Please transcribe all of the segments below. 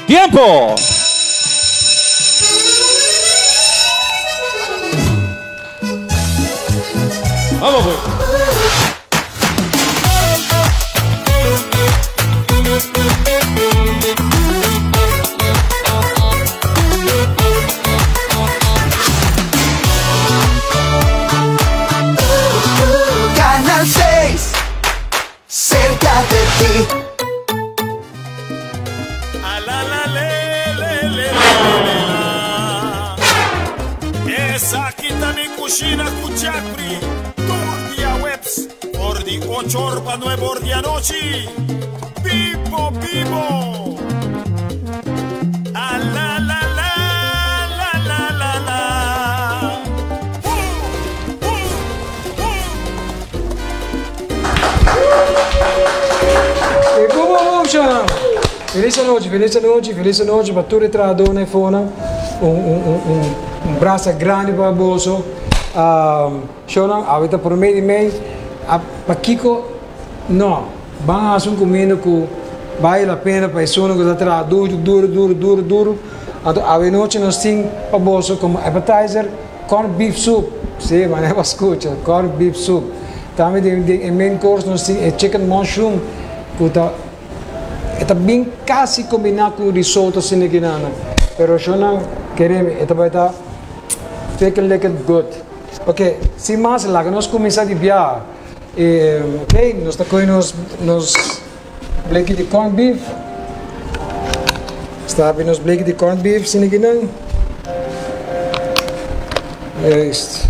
¡Tiempo! Vamos, pues. Canal 6, cerca de ti. Essa aqui também cochina com chapri. Tordia webs. Ordi 8 horas para 9 horas de noche. Pipo, pipo. Ah, la, la, la, la, la, la, la. E come funziona? Felice notte per tutti i traditori fuori. Un braccio grande para o bolso. Shona, avete promesso me, para Kiko, não, vamos a um comendo que vale a pena para isso que está duro. A noite nós temos para o bolso como appetizer, corned beef soup. Sim, mas não escuta, corned beef soup. Também em main course nós temos chicken mushroom, que está bem quase combinado com risotto senegalês. Pero Shona, queremos, vai estar lekker good. Ok, sem mais lá, nós começamos a viajar. Ok, nós estamos nos bleek de corned beef. Está bem nos bleek de corned beef, sim aqui não? Juist.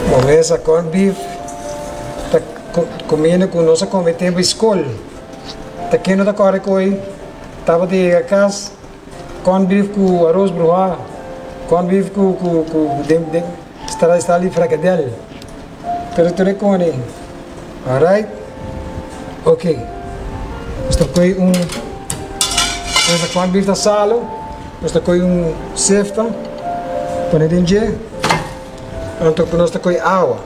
Bom, essa corned beef está comendo com nossa comida escola. Está aqui não está correto aí. Estava de casa, corned beef com arroz bruá, corned beef com está ali fracadel. Pero tu recone, alright? Ok. Estou com essa corned beef da salo, estou com cefta, põe dentro, então nós estou com água.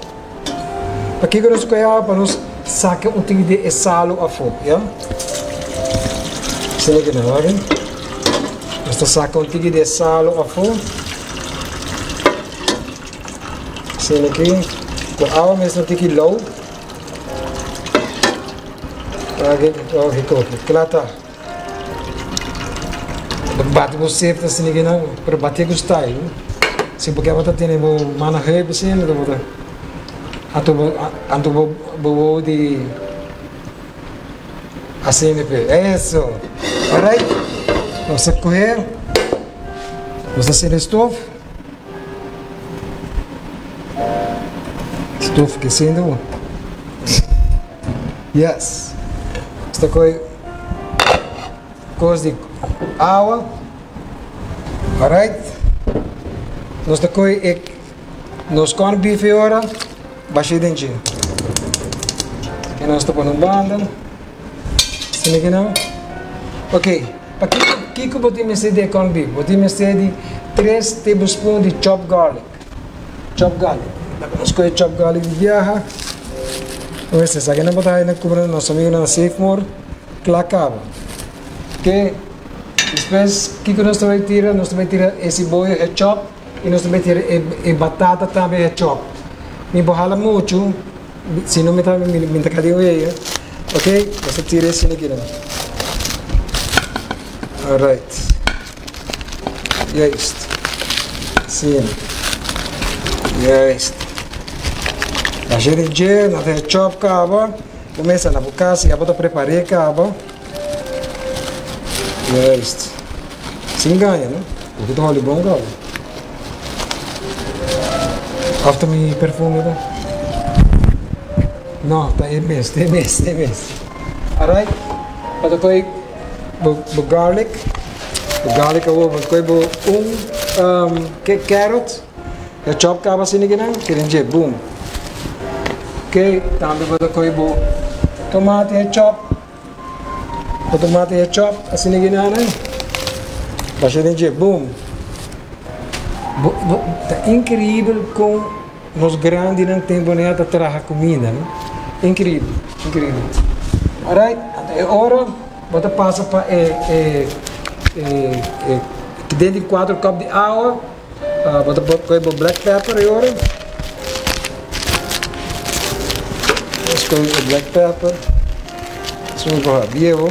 Para que nós com água para nós sacar tipo de salo a fogo, yeah? Sini kita lagi. Basta saca tigre de salo a fogo. Sini aqui, com água mesmo tigre low. Lagi, kelata. Bate você para sini aqui não, para bater com style. Se porque você tem mana rebe sini, então anto bobo de assim isso. Alright, vamos a coger, vamos a hacer estofa que sendo, yes, esta coisa de água, alright, nós nos corned beef agora, baixei dentro, e nós estamos pondo banda, assim aqui não. Ok, para que eu botei de corned beef? Botei de 3 tablespoons de chopped garlic. Chopped garlic. Nós escolhemos chopped garlic de viaja. Vamos ver se aqui não botar na cubra do nosso amigo na Safemore, que lá acaba. Ok, depois o que nós vamos tirar? Nós vamos tirar esse boio é chop e nós vamos tirar a batata também é chop. Me borrala muito, se não me está cadê aí, ok? Você tira esse aqui não. Alright. Juist. Sim. Juist. A gente já na tem chop cava, começa na boca, se a bota preparar cava. Juist. Sim ganha, né? O que tu olha bom cava. After me perfume da. Não, tá é mesmo. Alright. Para coi garlic ako koy carrot ya chop ka ba sinigina kirinje boom. Okay, tambe ba koy tomate chop asinigina na ba sinigina boom. Tá incrível com nos grandes não tem bonita traga comida, né? Incrível. Alright? Agora, você passa para dentro de 4 copos de água. Você põe o black pepper agora. Escolhe o black pepper. Isso não vai viejo.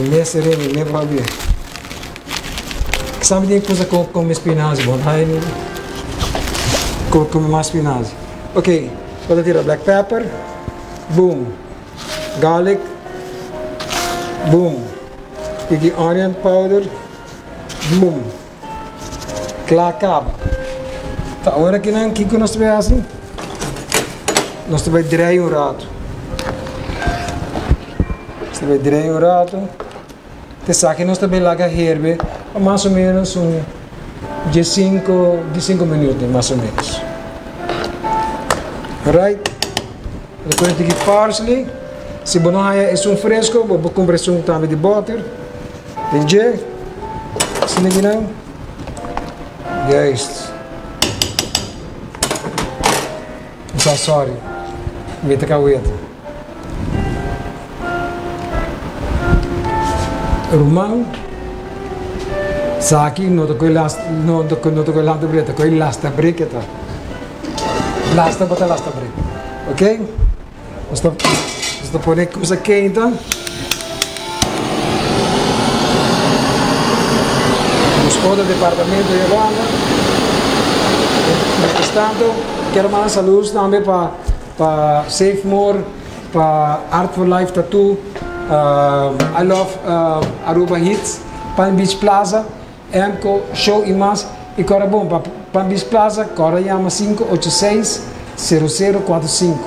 Me sereno, me vai ver. Sabe de coisa com espinafre, bom? Com mais espinafre. Ok, você tira black pepper. Boom. Garlic. Boom. E onion powder. Boom. Klakab. Tá, agora que não, que nós vamos assim? Nós vamos draaien rato. Nós vamos draaien rato. Te saque nós também laga herbe, mais ou menos de 5 minutos, mais ou menos. Alright? Depois tem parsley. Se você não é fresco, você compra também de butter. Entende? Se não, guys. So sorry. Meta kaweta. Rumang. Saki no to koi last break, to koi last break eta. Last break. Ok? Basta pôr coisa quente. Todo o departamento de Yolanda. Portanto, quero mandar saludos também para Save More, para Art for Life Tattoo, I Love Aruba Hits, Palm Beach Plaza, Emco, Show e mais. E agora bom, para Palm Beach Plaza, agora chama 586-0045.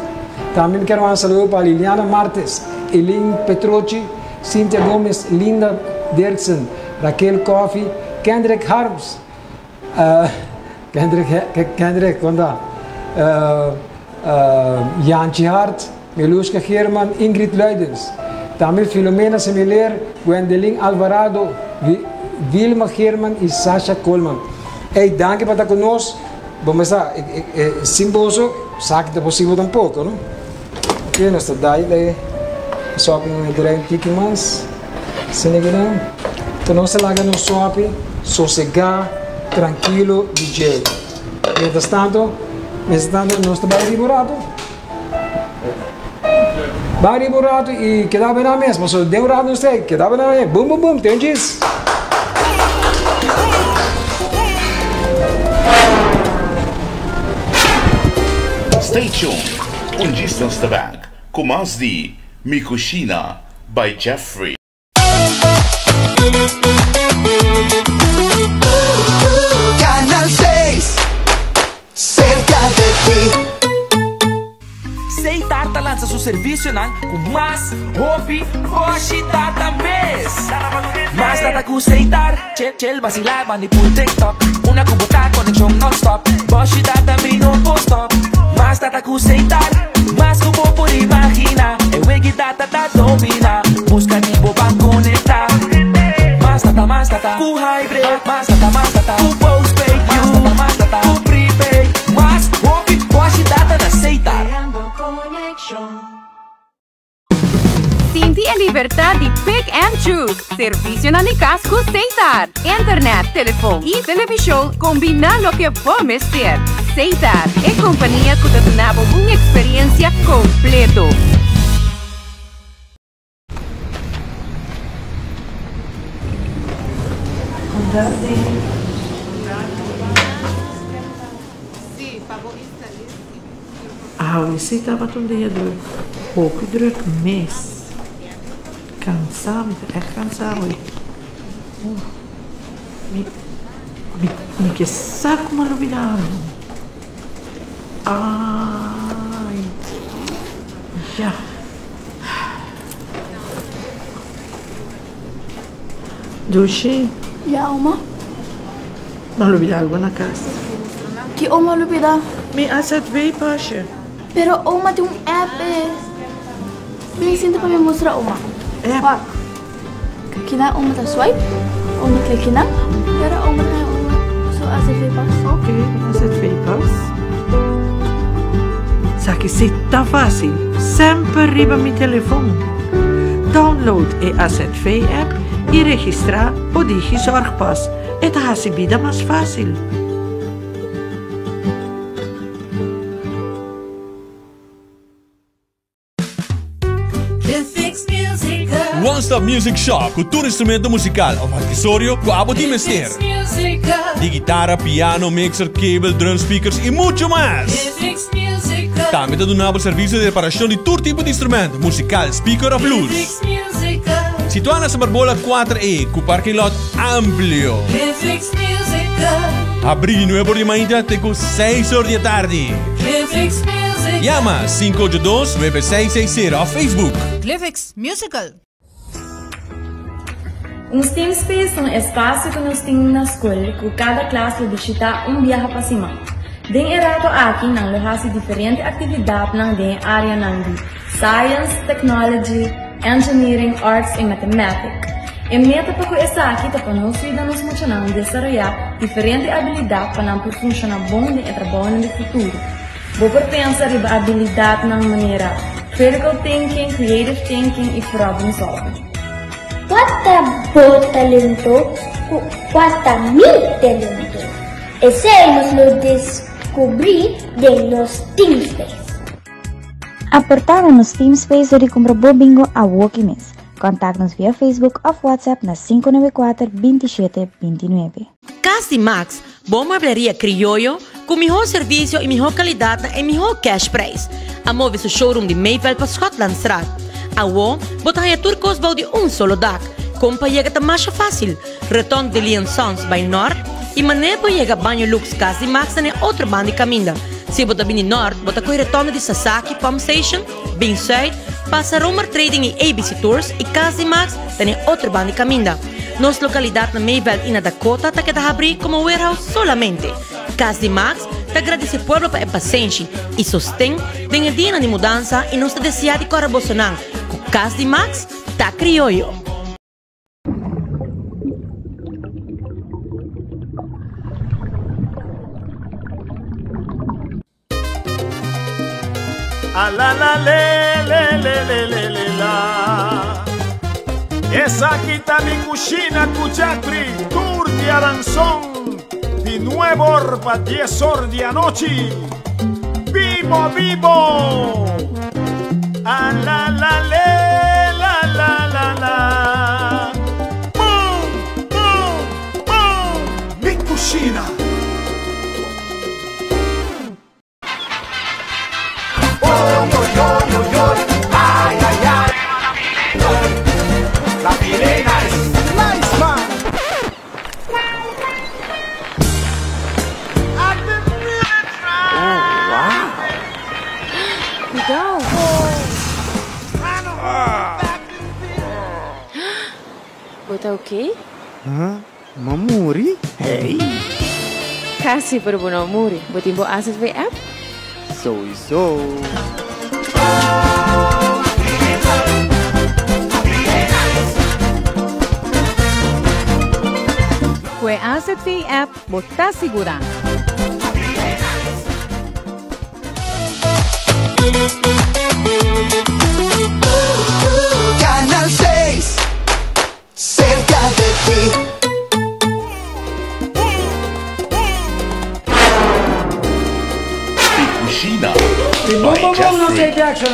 Também quero mandar saludos para Liliana Martes, Elin Petroci, Cynthia Gomes, Linda Derksen, Raquel Coffee, Kendrick Harms, Kendrick, quando Jantje Hart, Meluska German, Ingrid Luidens, também Filomena Semiler, Gwendelin Alvarado, Vilma German e Sasha Coleman. Hey, danke por estar conosco. Vamos a simboso, sabe que é possível tampouco, não? Ok, nós estamos daí, só que não é direito mais, se não é. Então nós lá no shopping, sossegar, tranquilo, DJ. Mientras tanto, nós estamos riborado. Vai riborado e quedava na mesma. Só deu rato no sei, quedava na mesma. Bum, bum, bum, tem disso. Stay tuned on Distance the Bank, com mais de Mikushina by Jeffrey. Canal 6, cerca de ti. Seitar lança seu serviço com mais hobby, hoje data mês. Mas data com Seitar, chel vacilar, manipul TikTok. Una cubuca, conexão non-stop. Hoje data me no post-stop. Mas data com Seitar, mas como por imaginar. É wegi data da domina. Busca tipo pra conectar. Mas data, com hybrid. Mas data, com postpaid. Mas data, com prepaid. Mas hobby, hoje data da Seitar. Sinti a libertad de pick and choose. Servicio na casco Seitar. Internet, telefone e televisão combina lo que vamos ter. Seitar é companhia que te dá uma experiência completa. Ah, esse estava todo dia do pouco durante um mês. Cansado, é cansado. Me que saco maravilhado. Ai, já. Dushi, Ya, Oma. malubida algo na casa. Que Oma lupida. Me asset veio, Pasha. Pero Oma tem app. Bem, sinta para me mostrar, Oma. Pak. Kina Oma ta swipe. Oma klik na. Pero Oma na Oma. So asset veio pas. Ok, asset veio pas. Sa que se tá fácil. Sempre arriba mi telefone. Download e AZV app e registra o Digi Zorgpas. Het hace vida más fácil. One Stop Music Shop, com todo instrumento musical of accesorio com a botim mester. De guitarra, piano, mixer, cable, drum speakers e muito mais. Também te donamos serviço de reparação de todo tipo de instrumento musical, speaker of luz. Situado na Barbola 4E, com parking lot amplio. Abrir nuevo de manhã até com 6 horas da tarde. Llama 582-9660 a Facebook. Cliffix Musical. Uns Team Space é um espaço que nós temos na escola, que cada classe visita viaje para cima. Den erato aqui nang lohasi diferente atividade nang den área nang di Science, Technology, Engineering, Arts e Mathematics. E meta para que essa aqui tá para nós nos motivar a desenvolver diferente habilidade para não funcionar bom de trabalho no futuro. Vou pensar em habilidade na maneira critical thinking, creative thinking e problem solving. Quanta bom talento, quanta mil talento. Esse nos lo descobri de nos Team Space. Aportar nos Team Space de comprar bingo a Wokimis. Contact-nos via Facebook ou WhatsApp na 594-2729. Casa Max, boa barbearia criollo, com melhor serviço e melhor qualidade e melhor cash price. A move seu showroom de Mayville para Scotland Street. A wo, botar a turcos vão de solo dak. Compa chega mais fácil. Retorno de Leon Sons by North e maneira para chegar banho Lux Casa Max na outra banda de caminho. Se botar bem North, botar com o retorno de Sasaki Pump Station, bem Sud, passa Romer Trading e ABC Tours e Casa Max tem outra banda de caminho. Nossa localidade na Mayville e na Dakota está que abrir como warehouse solamente. Casa Max te agradece ao povo pela paciência e sustém den dia de mudança e nos deseja de colaborar com Casa Max tá criollo. A la la le le le le le le la. Esa aqui tá mi cucina cuchapri, tour de aranzón, de nuevo orpa 10 horas de anoche. Vivo, vivo. A la la le la la la la. Boom, boom, boom. Mi cucina. Ay, ay, ay. La sirena es nice, man. Cuidado. Bota o quê? Mamuri? Hey. Kasi para po na muri. Buti po asset by app? So. Kue asset fee app, bota segura. Canal 6, cerca de ti. Cucina No sei back,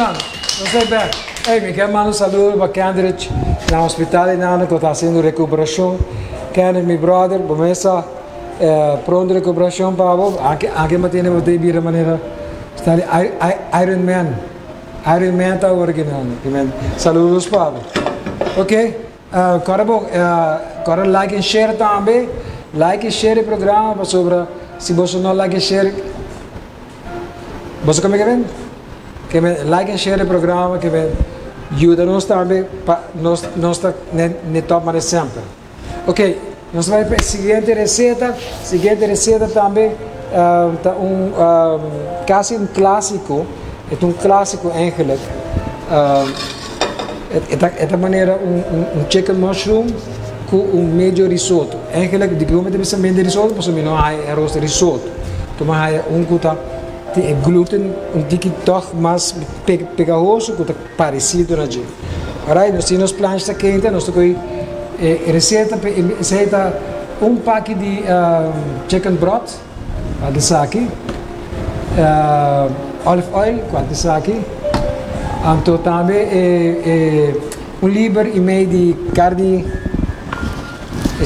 no sei back. Hey, mi chiamano saludo para Candridge, na hospital nana que está haciendo recuperação. Candridge, mi brother, começa pronto recuperação para vos. Anche mattina vou ter de maneira está Iron Man está original. Saludos para vos. Ok? Agora like e share também. Like e share o programa para sobre se você não like e share. Você como é que vem? Que like e share o programa que vem ajuda-nos também para nós ne top mais sempre. Ok, nós vamos para a seguinte receita também quase clássico, é clássico eigenlijk. É da maneira chicken mushroom com meio risotto. Eigenlijk de como deve ser meio risotto, posso me não há arroz risotto. Toma há kuta gluten, dique toch mais pegajoso, kuta parecido na gente. Alright, nós temos planchas quentes, nós temos receita pack de chicken broth, quanto saki, olive oil, quanto saki, então também libra e meio de carne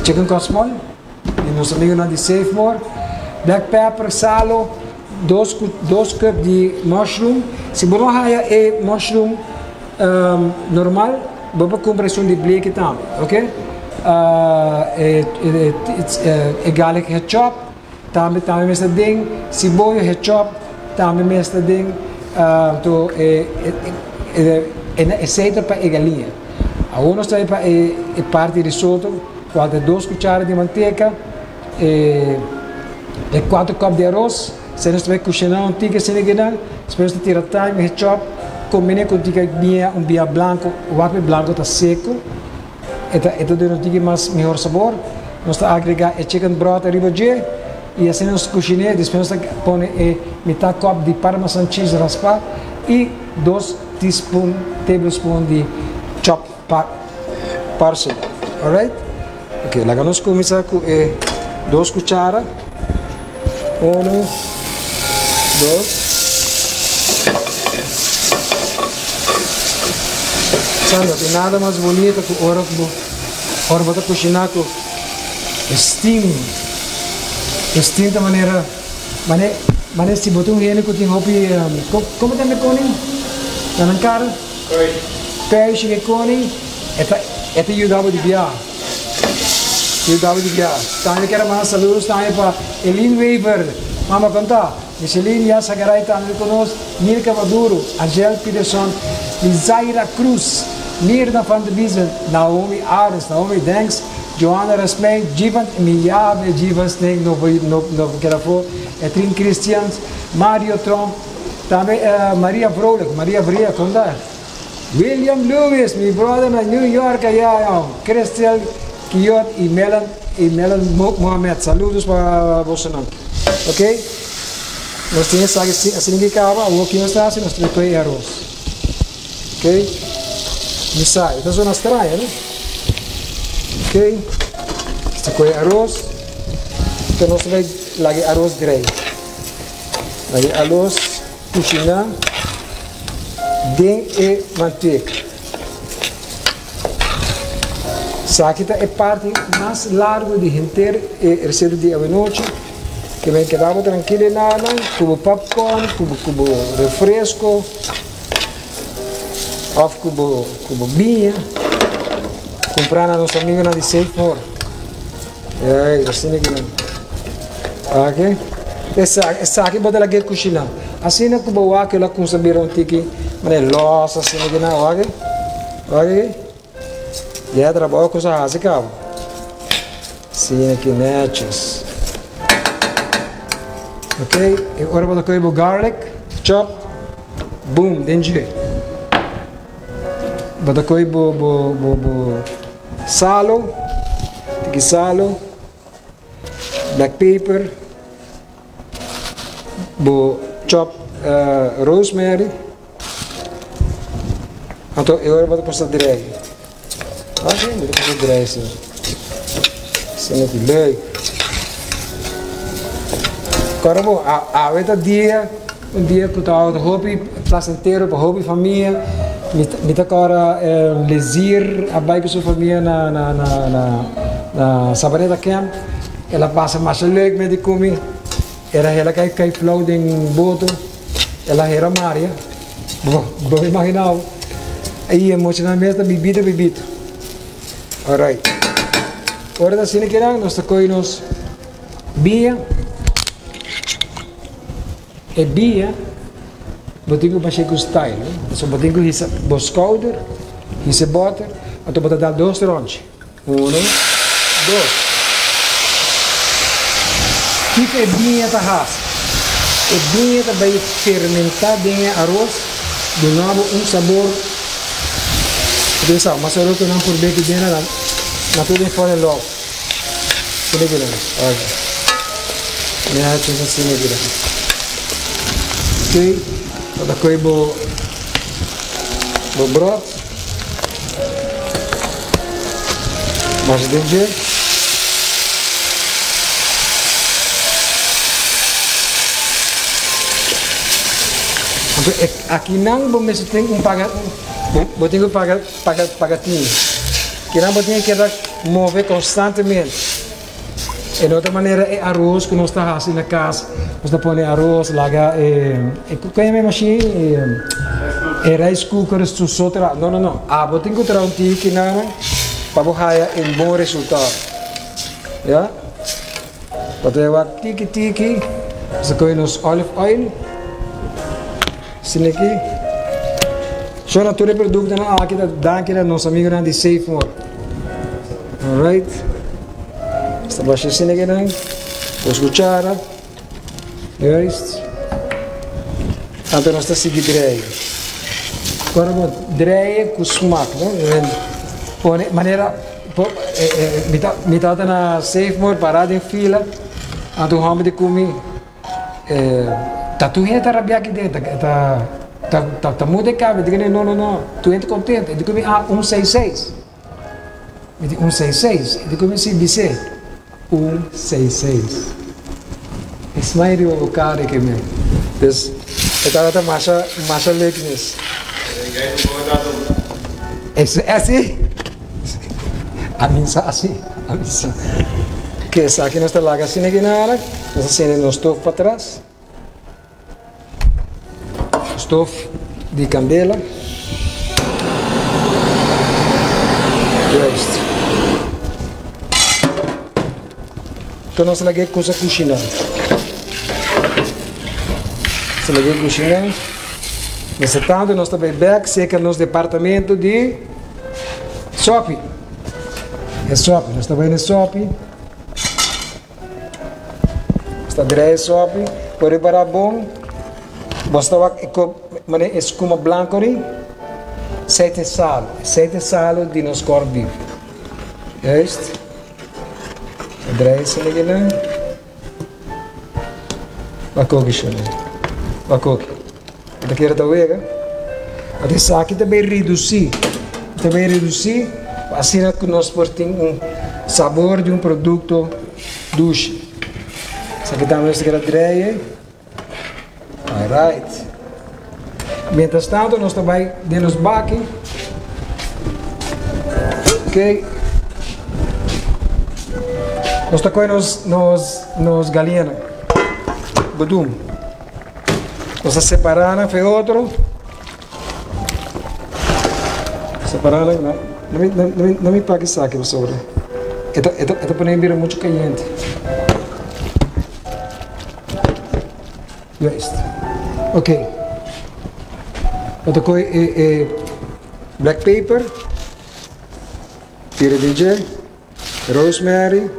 chicken cosmol, e nosso amigo não de Safe More, black pepper, salo, 2 cups de mushroom. Se você não tem mushroom normal, você compra de blake também, ok? Garlic ketchup, também mesmo ding, cebola ketchup, também mesmo ding, então receita para a galinha. Agora nós temos para a parte de risoto, 2 cucharadas de manteiga, 4 copos de arroz. Se nós vamos cozinhar um tigre senegal, depois de tirar time, ketchup, combina com tigre bia branco, o água branco está seco, então dá um tigre mais melhor sabor. Nós vamos agregar o chicken broth arriba de, e assim nós cozinhamos, depois nós põe metade copo de parmesan cheese raspado e 2 tablespoons de chopped parsley, alright? Ok, agora nós começamos com 2 cucharadas. 1, 2. Sabe, tem nada mais bonito que a hora de cozinhar com steam. Steam da maneira se botar gente que tem hobby, como tem meconing? Na cara? Peixe que coning, é ajudava de viajar. Também quero mais saludos também para Eline Weber, Mama Conta, Michelin Yasagaray também conosco, Mirka Maduro, Angel Peterson, Zaira Cruz, Mirna van de Biesen, Naomi Ares, Naomi Denks, Johanna Rasmein, Jivan Miyabe, Jivan Snake, Novo Kerafo, Etrin Christians, Mario Trump, também Maria Vrolijk, Maria Vria Conda, William Lewis, meu brother na New York, Christian Kiot e Melan Mohamed, saludos para você não, ok? Nós temos assim que acaba, o que nós temos, nós temos arroz, ok? Misai, esta é uma estranha, né? Ok? Este é arroz, então nós vamos lagi arroz direito, lagi arroz, cozinhar, dentro e manteiga. Aqui é a parte mais larga de inteira receita de noite, que vem quedava tranquilo nada, cubo popcorn, cubo refresco, cubo binha, comprar na nossa amiga na de Safe More. Assim aqui não. Ok? Essa aqui bota lá que cozinhar. Assim é cubo o que ela conseguiu um tique, mas lossa assim aqui não, ok? Ok? Já trabalho com essa raça, cara. Sim, aqui, netos. Ok? E agora vou colocar o garlic, chop, boom, dentro. Vou colocar o salo, black pepper, o chop rosemary. Então, agora vou passar direto. Ok, moet ik het drijven. Zie je het leuk? Karabo, weet dat dia que eu estava hobby placenteiro para hobby família, me tá agora lesir a bike sua família na Sabaneta Camp, ela passa mais leuk met die comi, ela cai flow em boto, ela era Maria, vou imaginar, aí emocionalmente bebida. Alright. Ahora da sini kira nós tocamos bia. E bia botinho para chegar style. So botinho hisa boskouder, hisa butter, atau botar dar 2 ronde. 1, 2. Tipo e bia tá ras. E bia tá vai fermentar bem arroz, de novo sabor. Desa, mas eu não por bem que dentro na tudo fora logo. Tudo que não. Olha. Minha coisa assim é vida. Ok. Toda coisa bo broth. Mas DJ. Aqui não vou mesmo ter pagar, vou ter que pagar tinha. Que não vou ter que mover constantemente. E de outra maneira é arroz que nós está fazendo na casa, nós está pondo arroz, laga, qual é a minha machine? Rice cooker, susotra, não. Vou ter que encontrar tiki não, para buscar bom resultado. Já? Vou ter que tiki, você põe nos olive oil. Sini aqui. Só na tua produto na aqui da aqui na nossa amiga de Safe More. Alright. Esta baixa sini aqui não. Os cuchara. Guys. Tanto nós está seguindo dry. Agora vou dry com smack, né? Põe maneira metade na Safe More parada em fila. Anto vamos de comer. Tu entra rabia aqui dentro, tá muda de cabo, diga não, tu entra contente, eu digo 166, eu digo 166, eu digo CBC, 166, esse mais é o cara que me, dus, eu tá massa likeness, é assim, a mim assim, que essa aqui nós tá lá assim aqui na área, nós assim nós estou para trás. Stove de candela. Então nós lagamos coisa cozinhando. Se lagamos cozinhando. Nesse tanto nós também back seca nos departamento de sopa. É sopa, nós também no sopa. Está dry sopa, por preparar bom. Basta é escuma branco ali, 7 sal de nos corbi. É isto. Dry ali não. Bacoque chama. Bacoque. Esta quer da wega. Até aqui também reduzir. Assim que nós portamos sabor de produto doce. Isso aqui também é dry. Alright. Mientras tanto, nós também demos baque. Ok. Nós tocamos nos galinhas. Budum. Nós separamos, foi outro. Separamos, não me pague isso aqui, professor. Esta pode vir muito quente. Ok. Outra coisa é black pepper, tira de rosemary,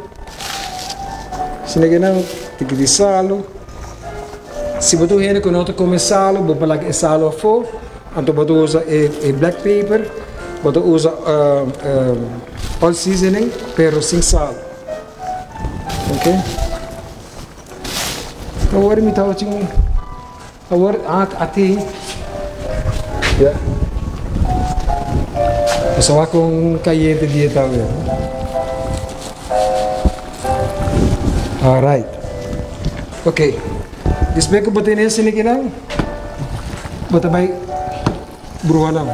se não não tem que sal. Se você quer que não come sal, você pode sal a fogo. Então você usa black pepper, você usa all seasoning, pero sem sal. Ok? Agora me está watching. Agora ati. Yeah. Só com caliente dia também. Alright. Ok. Después que botar nesse aqui não, botar vai bruxa não.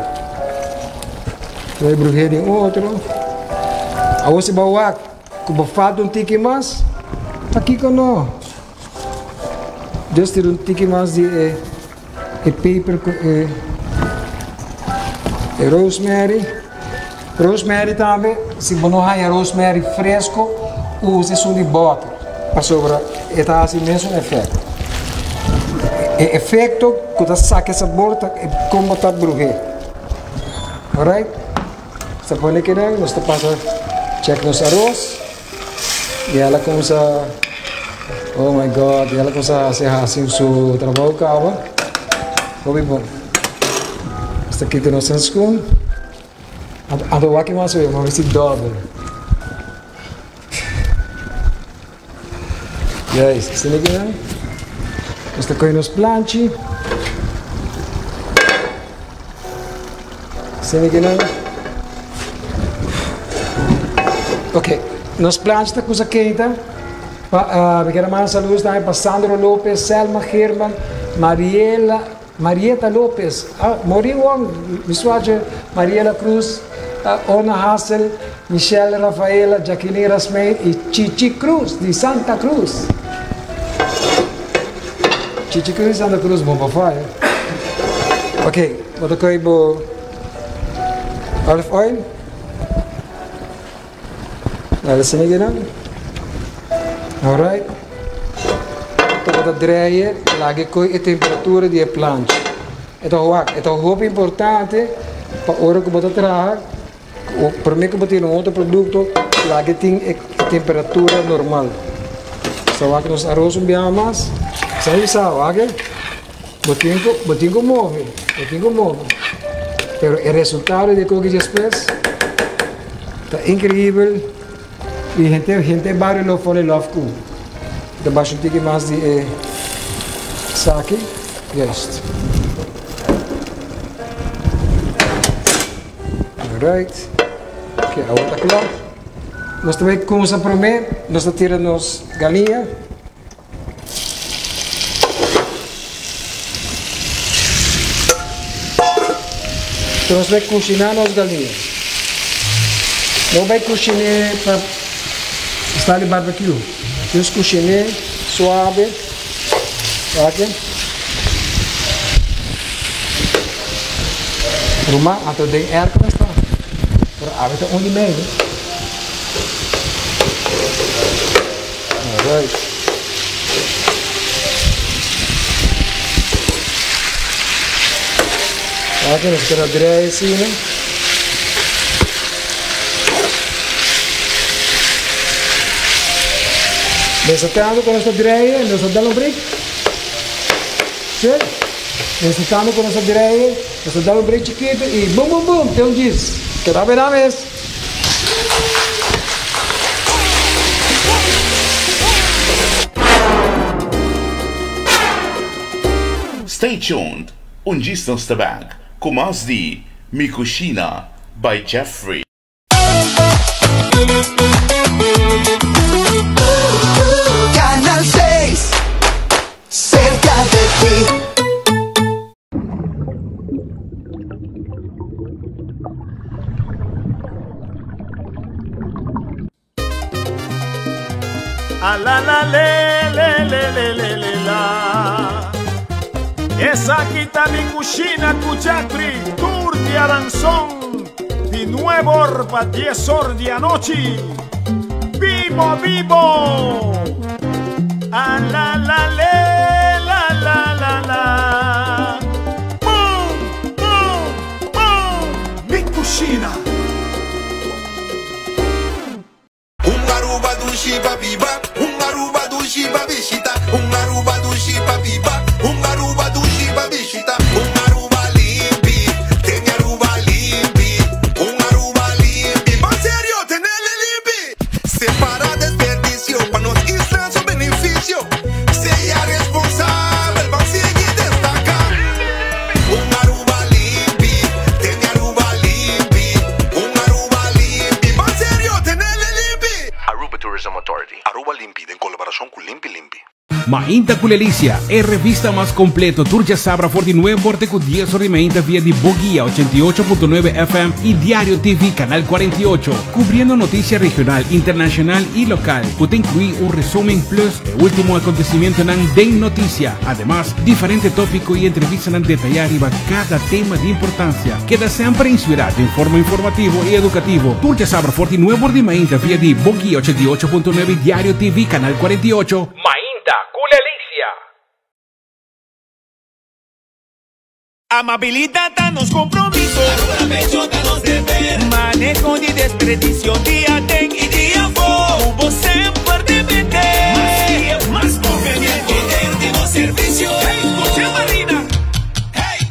Vai bruxa de outro. A você bawa, que bofado tiki mais, aqui que não. Just um tiki mais de paper rosemary. Rosemary também, se você não tem rosemary fresco, use isso de bota para sobrar. Está assim mesmo efeito. O efeito que você saca essa borda é como está bruxa. Alright? Você põe aqui não, nós passa check nos arroz e ela começa. Oh my God, ela começa a fazer assim o seu trabalho acaba. Foi bom. Esta aqui tem nossa spoon. Ando aqui mais ver, mas esse dobro. Yes, se liga aí. Esta coisa nos planche. Se liga aí. Ok, nos plancha esta cosa quente. We quero mandar saludos também para Sandro Lopes, Selma German, Marieta Lopes, Moriwang, Visuaje, Mariela Cruz, Ona Hassel, Michelle Rafaela, Jacqueline Rasmei e Chichi Cruz, de Santa Cruz. Chichi Cruz de Santa Cruz, bom para Ok, wat kun je olive oil? Laten we zien. Alright. Então vou draaien, lagi coi a temperatura de plancha. Então é muito importante para a hora que você traga, para mim que você tem outro produto, lagi tem a temperatura normal. Só que nos arroz bem mais, sabe sabe, botinho move. Pero o resultado de coque después está incrível e gente barrio lo fole love com. Então baixo um pouco mais de saque, just. Alright. Ok, agora está claro. Nós também começamos a promer, nós tiramos galinha. Então nós vamos cozinhar as galinhas. Não vai cozinhar para estar de barbecue. Vamos cozinhar suave. Ok? Rumah atau dengan air keras tak? Berapa tu only made? Alright. Ok, nós queremos virar assim, né? Desatando com esta direita, nós damos um break. Sim? Desatando com esta direita, nós damos um break chiquito e bum bum bum, tem um diz. Que dá bem vez. Stay tuned. Distance Tabak. Kumas di Mikushina by Jeffrey. Canal 6, cerca de ti. A la la le le le le le le la. Esa quita mi cucina cuchapri, tour de aranzón, di nuevo orba 10 horas de anoche. Vivo, vivo. A la la le, la la la la. Boom, boom, boom. Mi cucina. Un aruba do Shiba Biba, un aruba do Shiba Bishita, un aruba do Shiba Biba, un aruba do Shiba Bishita, un aruba limpi, tiene aruba limpi, un aruba limpi. ¿En serio? Tenerle limpi. Separa desperdicio, para nos islas su beneficio. Sea responsable, va a seguir destacar. Un aruba limpi, tiene aruba limpi, un aruba limpi. ¿En serio? Tenerle limpi. Aruba Tourism Authority, Aruba Limpi, en colaboración con Limpi Limpi. Mainta Culelicia é revista mais completo. Turja Sabra 49 Borte com 10 horas de mainta via de Boguia 88.9 FM y Diario TV Canal 48, cubriendo noticias regional, internacional y local. Puede incluir un resumen plus el último acontecimiento en Den Noticia. Además, diferentes tópicos y entrevistas en detallar cada tema de importancia. Queda siempre inspirado en forma informativo y educativo. Turja Sabra 49 Borte de mainta via de Boguia 88.9 Diario TV Canal 48. Mainta Culelicia. Amabilidad, danos compromiso. Arruga pecho, danos deber. Manejo de desperdicio, día ten y día for. Hubo siempre de vender. Más conveniente, último servicio. Hey, José Marina. Hey,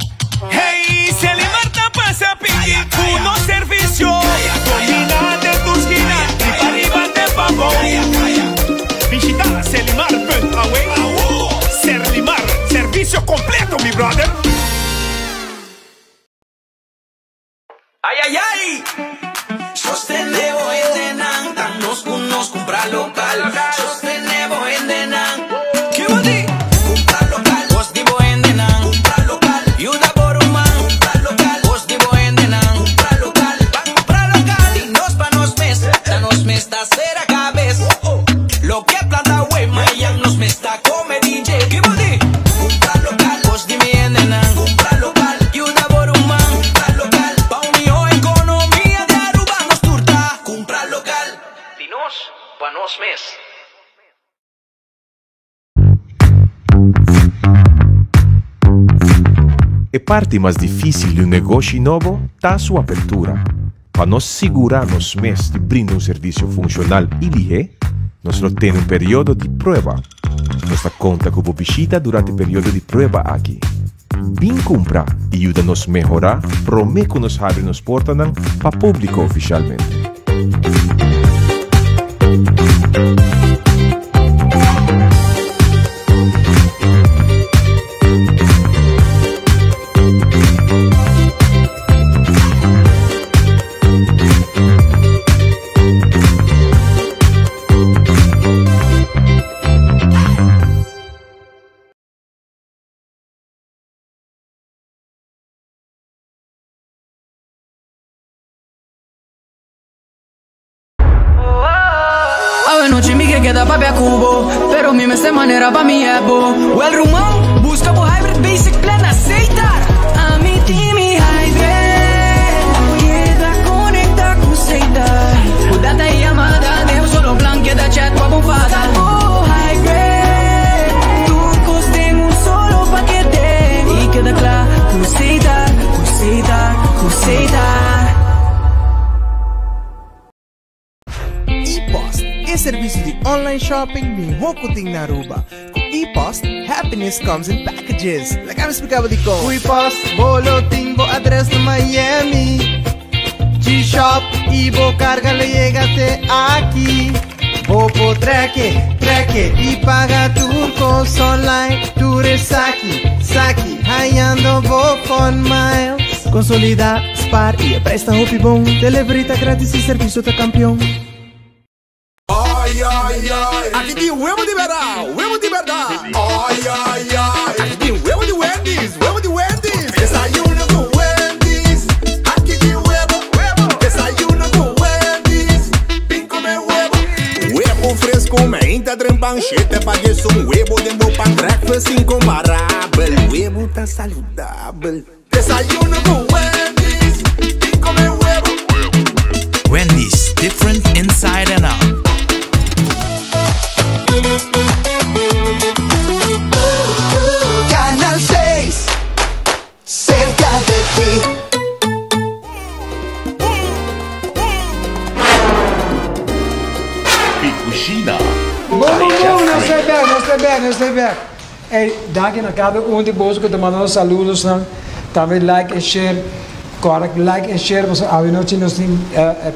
hey, se le marta pasa pingui. Uno servicio. Domina de tu esquina y para arriba de pavo. Visita Selimar.away. Selimar, servicio completo, mi brother. Ay, ay, ay. Sostengo este nan tan nos mes. A parte mais difícil de um negócio novo está a sua abertura. Para nós segurarmos mês de brindar serviço funcional e ligeiro, nós temos período de prova. Nós conta com a visita durante o período de prova aqui. Vim comprar e ajuda-nos a melhorar, promete que nos abre nos portas para público oficialmente. Noche mi que queda papi a cubo, pero mi esta manera pa' mi ebo. Well rumão, busca por hybrid basic plan aceitar. A mi team y hybrid, queda conecta com aceitar. O data e amada, devo solo plan queda chat com a bufada. Oh hybrid, turcos temos solo paquete. E queda claro, aceitar, aceitar, aceitar. Serviço de online shopping ni Hokuting na Aruba. Com e-post, happiness comes in packages. Like I'm explicando de como. O e-post, bolo tingo address na Miami. G-Shop, Ibo carga le llega até aqui. Bopo treque, e paga turcos online. Ture saki, haiando Bofon Miles. Consolida, spar e presta hopi bom. Delivery grátis e serviço tá campeão. Aqui tem huevo de verdade. Ai, ai, ai. Aqui tem huevo de Wendy's. Desayuno com Wendy's. Aqui tem huevo. Desayuno com Wendy's. Vem comer huevo. Huevo fresco, menta, trempanchete. Pagues um huevo dentro pan breakfast incomparável. Huevo tá saudável. Desayuno com Wendy's. Vem comer huevo. Wendy's, different inside and out. Canal 6, cerca de ti. Micucina. Não sei bem. Hey, danke a cada de vós que te mandou saludos. Também like e share. Correct, like e share. Nós temos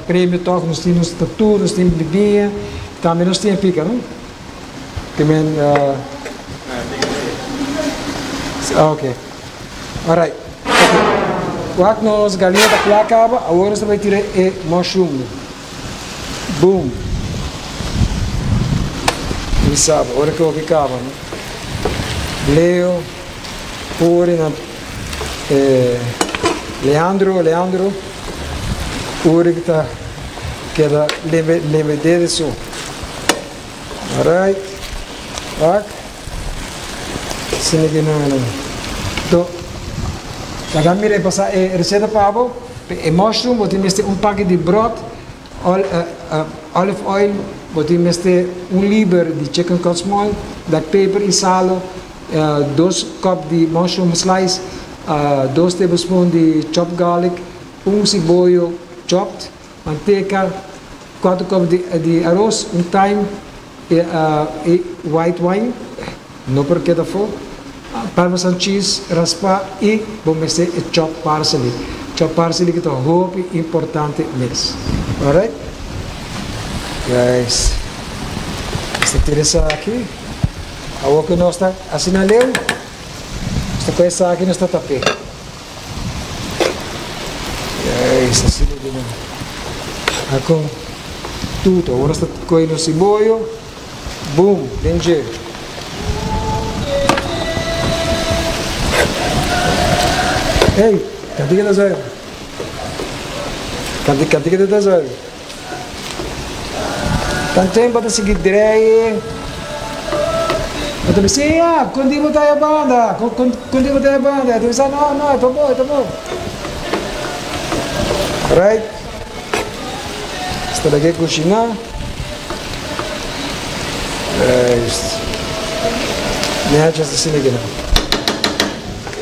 prêmio, nós temos tatu, nós temos bebida. Também nós temos pica, não? Também... Ok. Alright. Quando nós galinha da placa, agora você vai tirar o mushroom. Boom. Ele sabe, agora que eu ficava. Leo, pure na Leandro, pure que tá queda leve dele só. Alright. Back. Sini ginawa. Então, kaya mire passar a receita para o mushroom, você mete pacote de broth, olive oil, você mete libra de chicken cut small, black pepper e sal, 2 cups de mushroom slice, 2 tablespoons de chopped garlic, cibollo chopped, manteca, 4 cups de arroz, thyme e white wine, não porque da for. Parmesan cheese, raspa e vamos meter chopped parsley. Chopped parsley que é muito importante mix. Alright? Guys. Esta tiresa aqui. A que nós está assim na leu. Esta coisa aqui nós está tapé. Guys, assim na leu. Ako tudo. Agora está coindo cibollo. Boom, danger. Hey, cantik kita saya. Cantik kita saya. Tanto bata sige direi. Bata bisia, kundi mo tayo banda. Kundi mo tayo banda. Tu bisa no, ito po. Alright. Esta lagi kusina. Juist. Netjes assim aqui, né?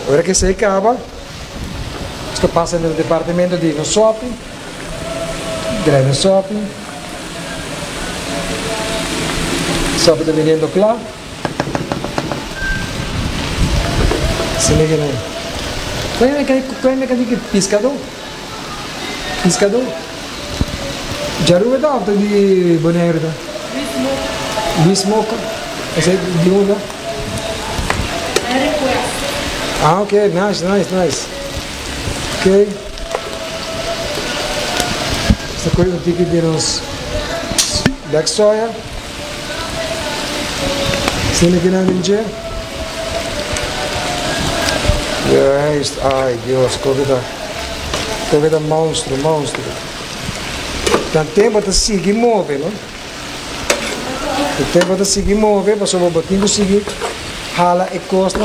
Agora que se acaba, estou passando no departamento de no shopping. Draai no shopping. Shopping está vendendo claro. Assim aqui, né? Qual é que pescador? Pescador? Jaru itu atau di Bonaire itu? Di Smoke. Saya di mana? Ah, okay, nice. Okay. Esta coisa aqui que temos black soya. Sini kita ninja. Yes, ai Deus, COVID monstro. Dan tempo da seguir move, não? O tempo da seguir move, mas o botinho seguir hala e costa,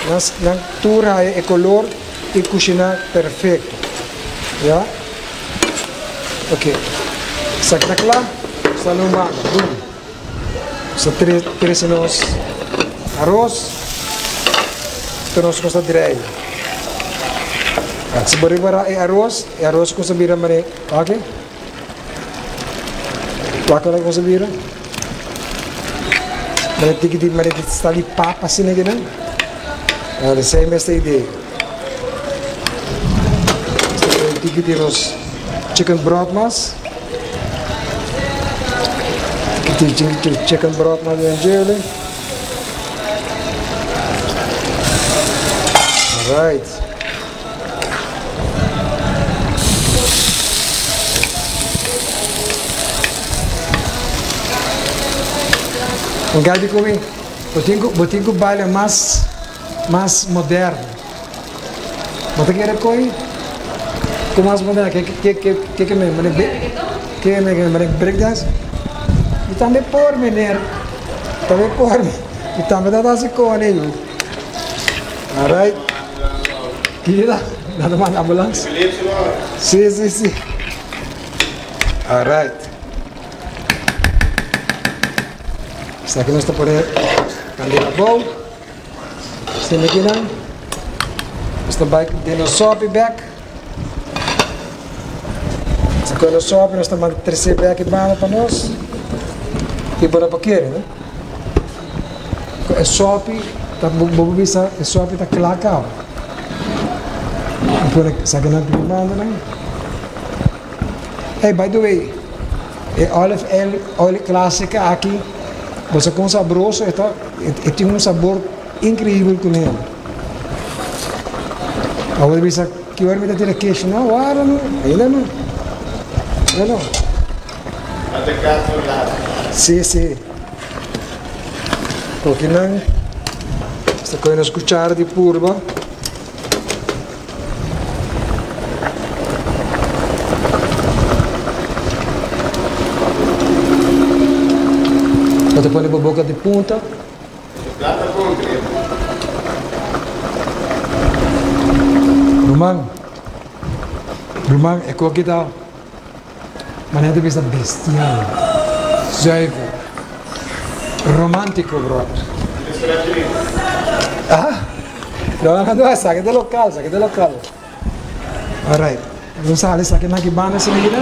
mas na tura e color e cozinhar perfeito, já? Ok. Sakta claro, saluma, boom. Sa três nós arroz, nós costa direito. Se beribar arroz com sabira mare, ok? Wakala com sabira. Mare tiki mare stali papa sini gina. Ada saya mesti ide. Tiki nos chicken broth mas. Chicken broth mas yang jele. Alright. Um gabi comi, botinho baile mais moderno. Mas tem que ir com mais moderno. Que me breakdance. E também por menino, e também dá assim com ele. Alright. Kira, nada mais ambulância. Sim. Alright. Esta aqui nós estamos a pôr candeira bowl. Esta aqui não. Esta vai de no sobe back. Esta aqui no sobe, nós estamos a terceiro back para nós. E para querer, né? É sobe, tá bom bisa, é sobe tá clacao. Por essa aqui não tem nada, né? Hey, by the way, olive clássica aqui. Você com saboroso, tem um sabor incrível com ele. Agora bisa que eu me ter queijo, não, ainda não. Até cá do lado. Sim. Porque não, esta coisa nas cucharas de purba. Você põe a boca de punta. Rumang, é o que tal? Mas não é de bestial. Zuiver. Romântico, bro. Ah? Não, saque de local. Alright. Vamos a salir aqui na Gibana, se liga.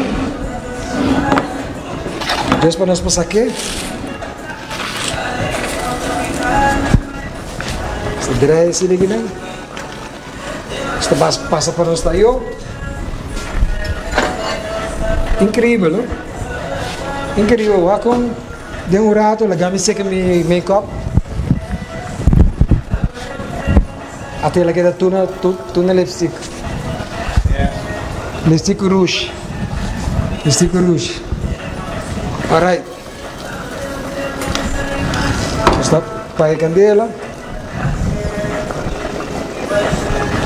Depois nós passamos aqui. Se direita, se liga. Isto passa para nós daí. Incrível, não? Incrível. Aqui, de rato, lagami seca mi make-up. Até lagi da tuna lipstick. Lipstick rouge. Alright. Está pakai candela.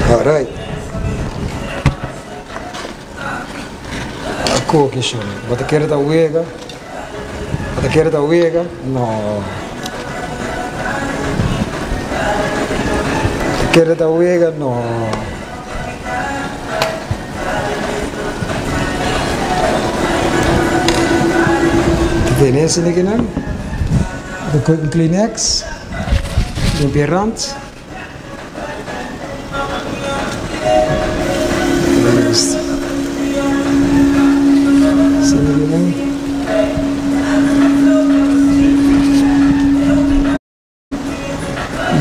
Alright. Aku que show. Bota querer da uega. No. Querer da uega, no. Diferença aqui não? Een Kleenex. Limpia je rand. Juist.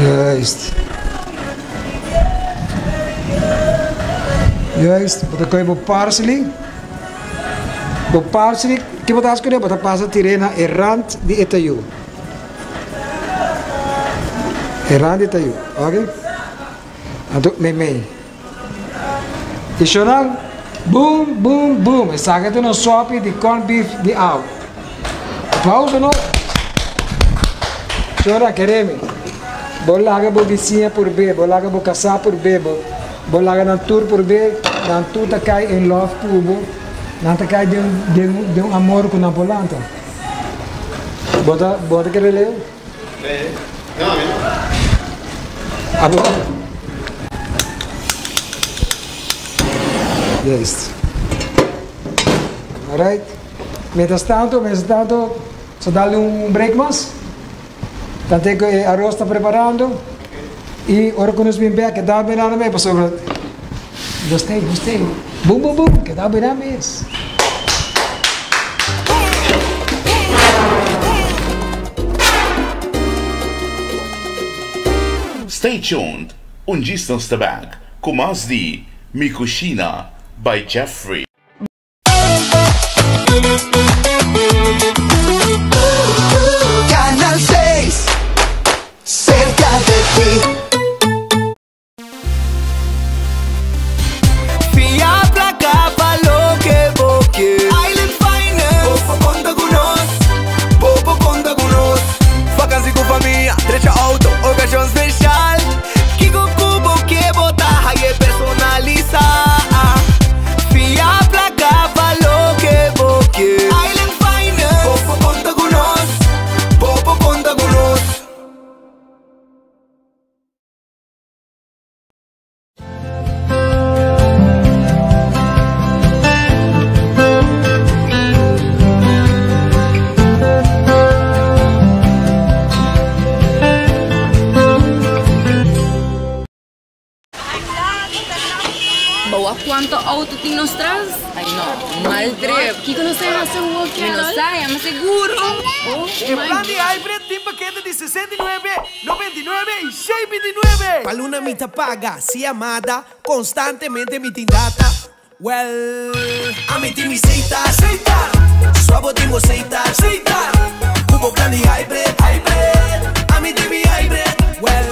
Juist. Juist. Dan kun je op parsley. Op parsley. Que botar as coisas, botar passa tirena errant de Itaú. Errant de Itaú, ok? Então, me. Isso não? Boom, boom, boom. E saca tu no sope de corn beef de out. Pausa não? Chora, quereme. Bolaga bo vizinha por B, bolaga bo casar por B, bolaga na tour por B, na tour tá cai em love pubo. Nanti kaya de um amor com Nampolanta. Bota que releu? Não, Abo. Yes. Alright. Mientras tanto, só dá-lhe break mais. Tanto que o arroz está preparando. E ora quando nos vem bem, que dá bem nada bem, passou. Gostei. Boom, boom, boom, que dá bem na mesa. Stay tuned. Unjistans tabak. Kumas di Mikushina by Jeffrey. Canal 6, cerca de ti. Trecha auto, ocasión special. Kiko Kubo que bota y personaliza. Fia placa pa lo que boque. Island Finance. Popo conta con nos. Popo conta con nos. ¿Cuánto auto tienes atrás? Ay no, madre. ¿Qué conoces a hacer un walk? No sé, me seguro. El plan de hybrid tiene paquete de 69, 99 y 629. Para una mitad paga, si amada, constantemente mi tindata. Well, a mi team aceita, suavo timo aceita, cubo plan de hybrid, a mi team hybrid. Well,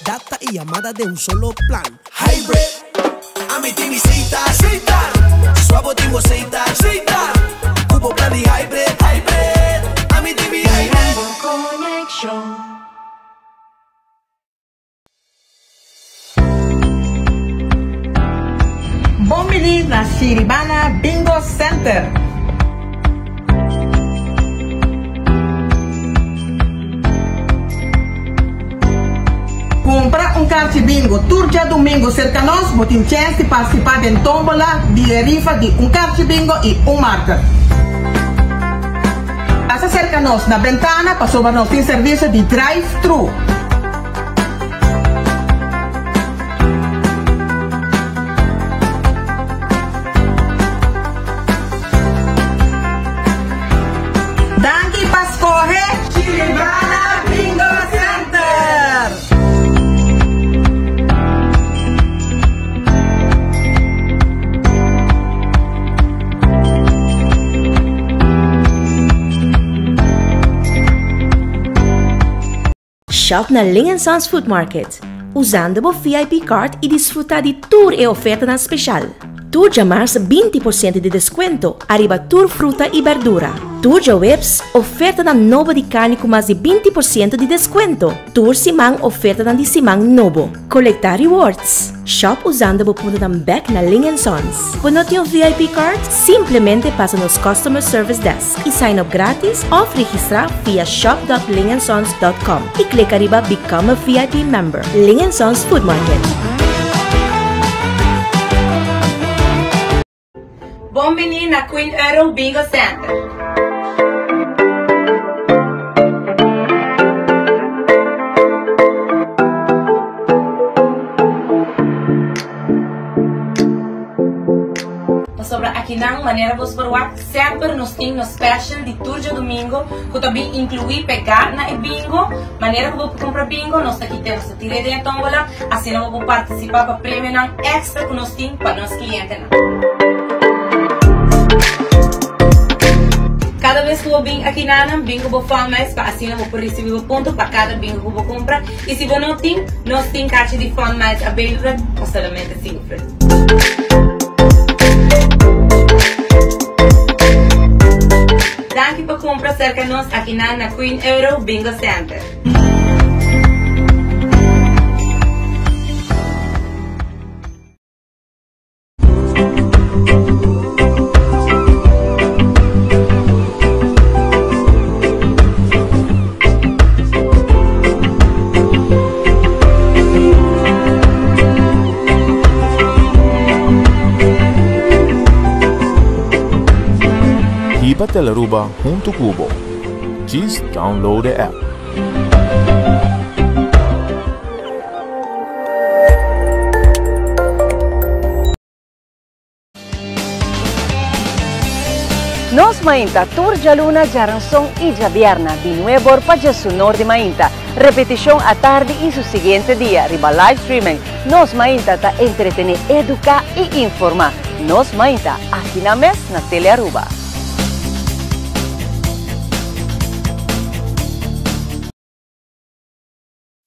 data y llamada de un solo plan, hybrid. A mi team aceita, suavo timo aceita, cubo plan de hybrid, a mi team hybrid. Connection. Bumili na Shiribana Bingo Center. Compra un carti bingo turja domingo cerca nos, botin chance de participar en tombola de rifa de un carti bingo y un marker. Pasa cerca nos na ventana, pasó nos sin servicio de drive-thru. Danki Pascoje, Shiribana Bingo Center. Shop na Ling & Sons Food Market. Usando o VIP Card e desfrutar de tour e oferta na special. Tour de março 20% de desconto, arriba tour fruta e verdura. Tour de Webs, oferta na novo de carne com mais de 20% de desconto. Tour Simang, oferta na de Simang novo. Colectar rewards. Shop usando o ponto da back na Ling & Sons. Quando não tem o VIP Card, simplesmente passa nos Customer Service Desk e sign up grátis ou registrar via shop.lingandsons.com e clica arriba Become a VIP Member. Ling & Sons Food Market. Bombini na Queen Arrow Bingo Center. sobre aqui na maneira vos provar sempre nos tem no special de turja domingo que também inclui pegar na bingo maneira que vou comprar bingo nós aqui temos a tira de tombola assim não vou participar para prêmio não extra que nós tem para nós clientes cada vez que eu vim aqui na bingo vou falar mais para assim eu vou receber o ponto para cada bingo que eu vou comprar e se você não tem nós tem caixa de fone mais available ou somente simples. Danke por comprar cerca de nós aqui na Queen Euro Bingo Center. Iba Teleruba junto Cubo. Just download the app. Nos Mainta, Turja Luna, Jaranson y Javierna, de nuevo para su norte Mainta. Repetición a tarde y su siguiente día, riba live streaming. Nos Mainta ta entretener, educar y informar. Nos Mainta, aquí na mes na Tele Aruba.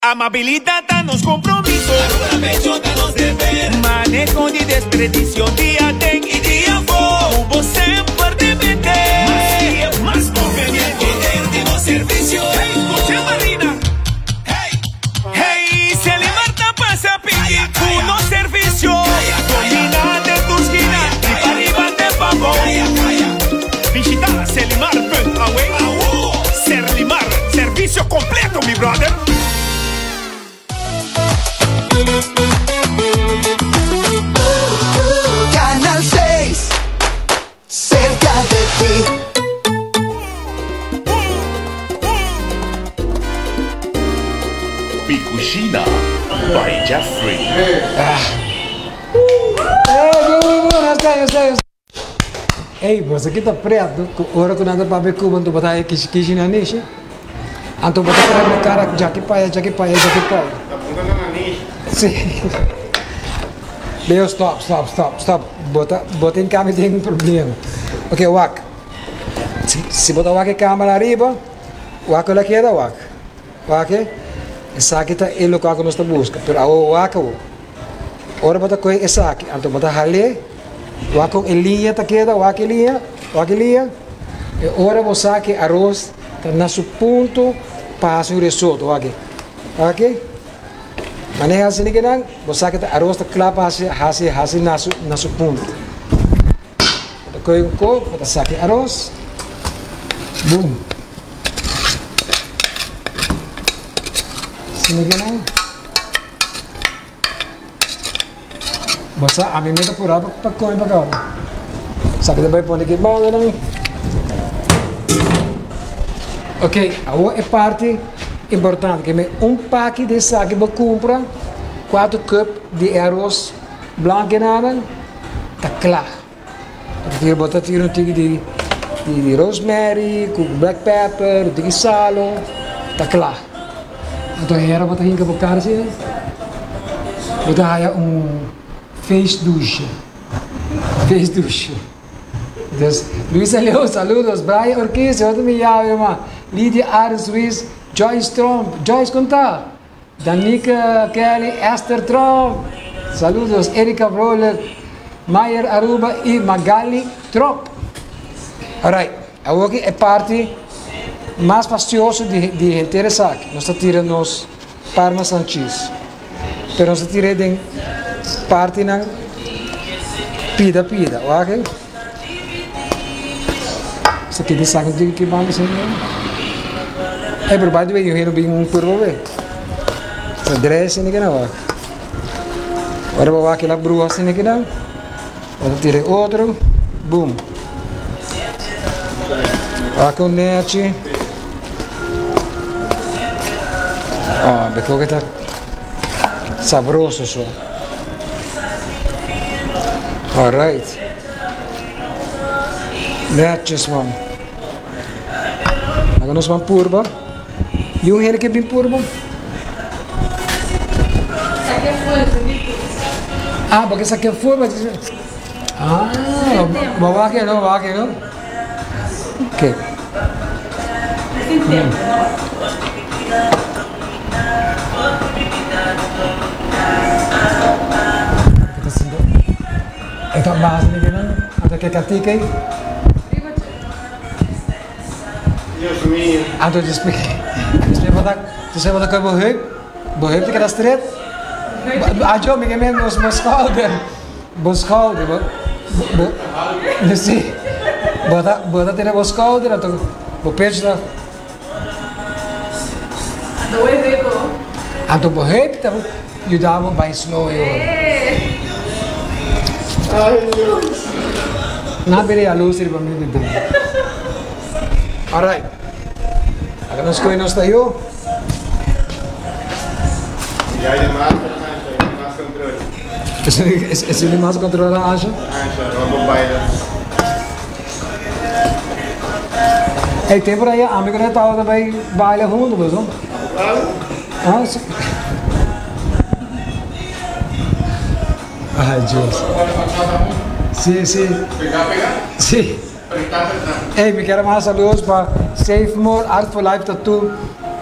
Amabilidad, danos compromiso. Aruba, danos deber. Manejo de desperdicio, día ten y día for. Hubo siempre de vender. Más conveniente, último servicio. Hey, José Marina. Hey, hey, se le marta pasa piqui. Uno servicio. Domina de tu esquina y arriba de pavo. Visita Selimar.away. Selimar, servicio completo, mi brother. Canal 6, cerca de ti. Micucina by Jeffrey. Ei, você aqui tá preto, hora que nada para ver como tu botar aqui na niche. Anto botar para na cara, já que pai. Sim. Leo, stop. Bota em câmera tem um problema. Ok, Wak. Se botar Wak em câmera arriba, Wak lá queda Wak. Wak, essa aqui tá ele local que nós estamos buscando. Pero o Wak, ora bota coi essa aqui. Anto bota rale, Wak em linha tá queda, Wak em linha. E ora você aqui arroz tá na seu ponto para o risoto, Wak. Ok? Maneja assim que não, você que arroz está claro assim na sua ponta. Depois o coco, você saque arroz, boom. Assim que não, você a mim meta por água para comer para cá. Sabe depois põe aqui bom não? Ok, agora é parte importante que me pack de saque para comprar 4 cups de arroz branco e nada tá claro. Porque botar tiro um tigre de rosemary, com black pepper, de salo, tá claro. Então era botar hinca para cara assim, botar face douche. Então, Luisa Leo, saludos, Brian Orquiz, eu também llamo, Lydia Ares Ruiz, Joyce Trump, Joyce Conta, Danica Kelly, Esther Trump, saludos, Erika Broller, Mayer Aruba e Magali Trump. Alright, agora é parte mais fastidiosa de interessar. Nós estamos tirando Parma Sanchez, mas nós estamos tirando parte na pida, ok? Isso aqui de saco de que vamos assim. Pero by the way, eu não vi curva, velho. Essa dress assim que não, agora vou aqui na brua assim que não. Vou tirar outro, boom. Aqui o net. Porque tá saboroso só. Alright. Netjes man. Dan gaan we van purba. Yung hele keer bin purba. Ah, porque essa aqui é purba. Ah, bawa ke no. Okay. Ito ang bahasa ni Ginan. Ano kay Katikay? Dios mío. Ano to speak? Tu sei wat ik heb beheup ik dat street? Ajo, me gemen nos schouder. Bos schouder, sim. Bota ter bos schouder, atau bo peixe da. Atau beheup, tá? Ajudava by snow eu. Na bere a luz ir para mim de. Alright. Agora nós coinamos tayo. Y hay más control. Es el más controlado a Asha? Vamos a bailar. Hey, tem por aí, a amiga não estava também baila junto, pessoal? Ah, sim. Ai, Deus. Sim. Sim. Hey, me quero mais saludos para Safe More, Art for Life Tattoo,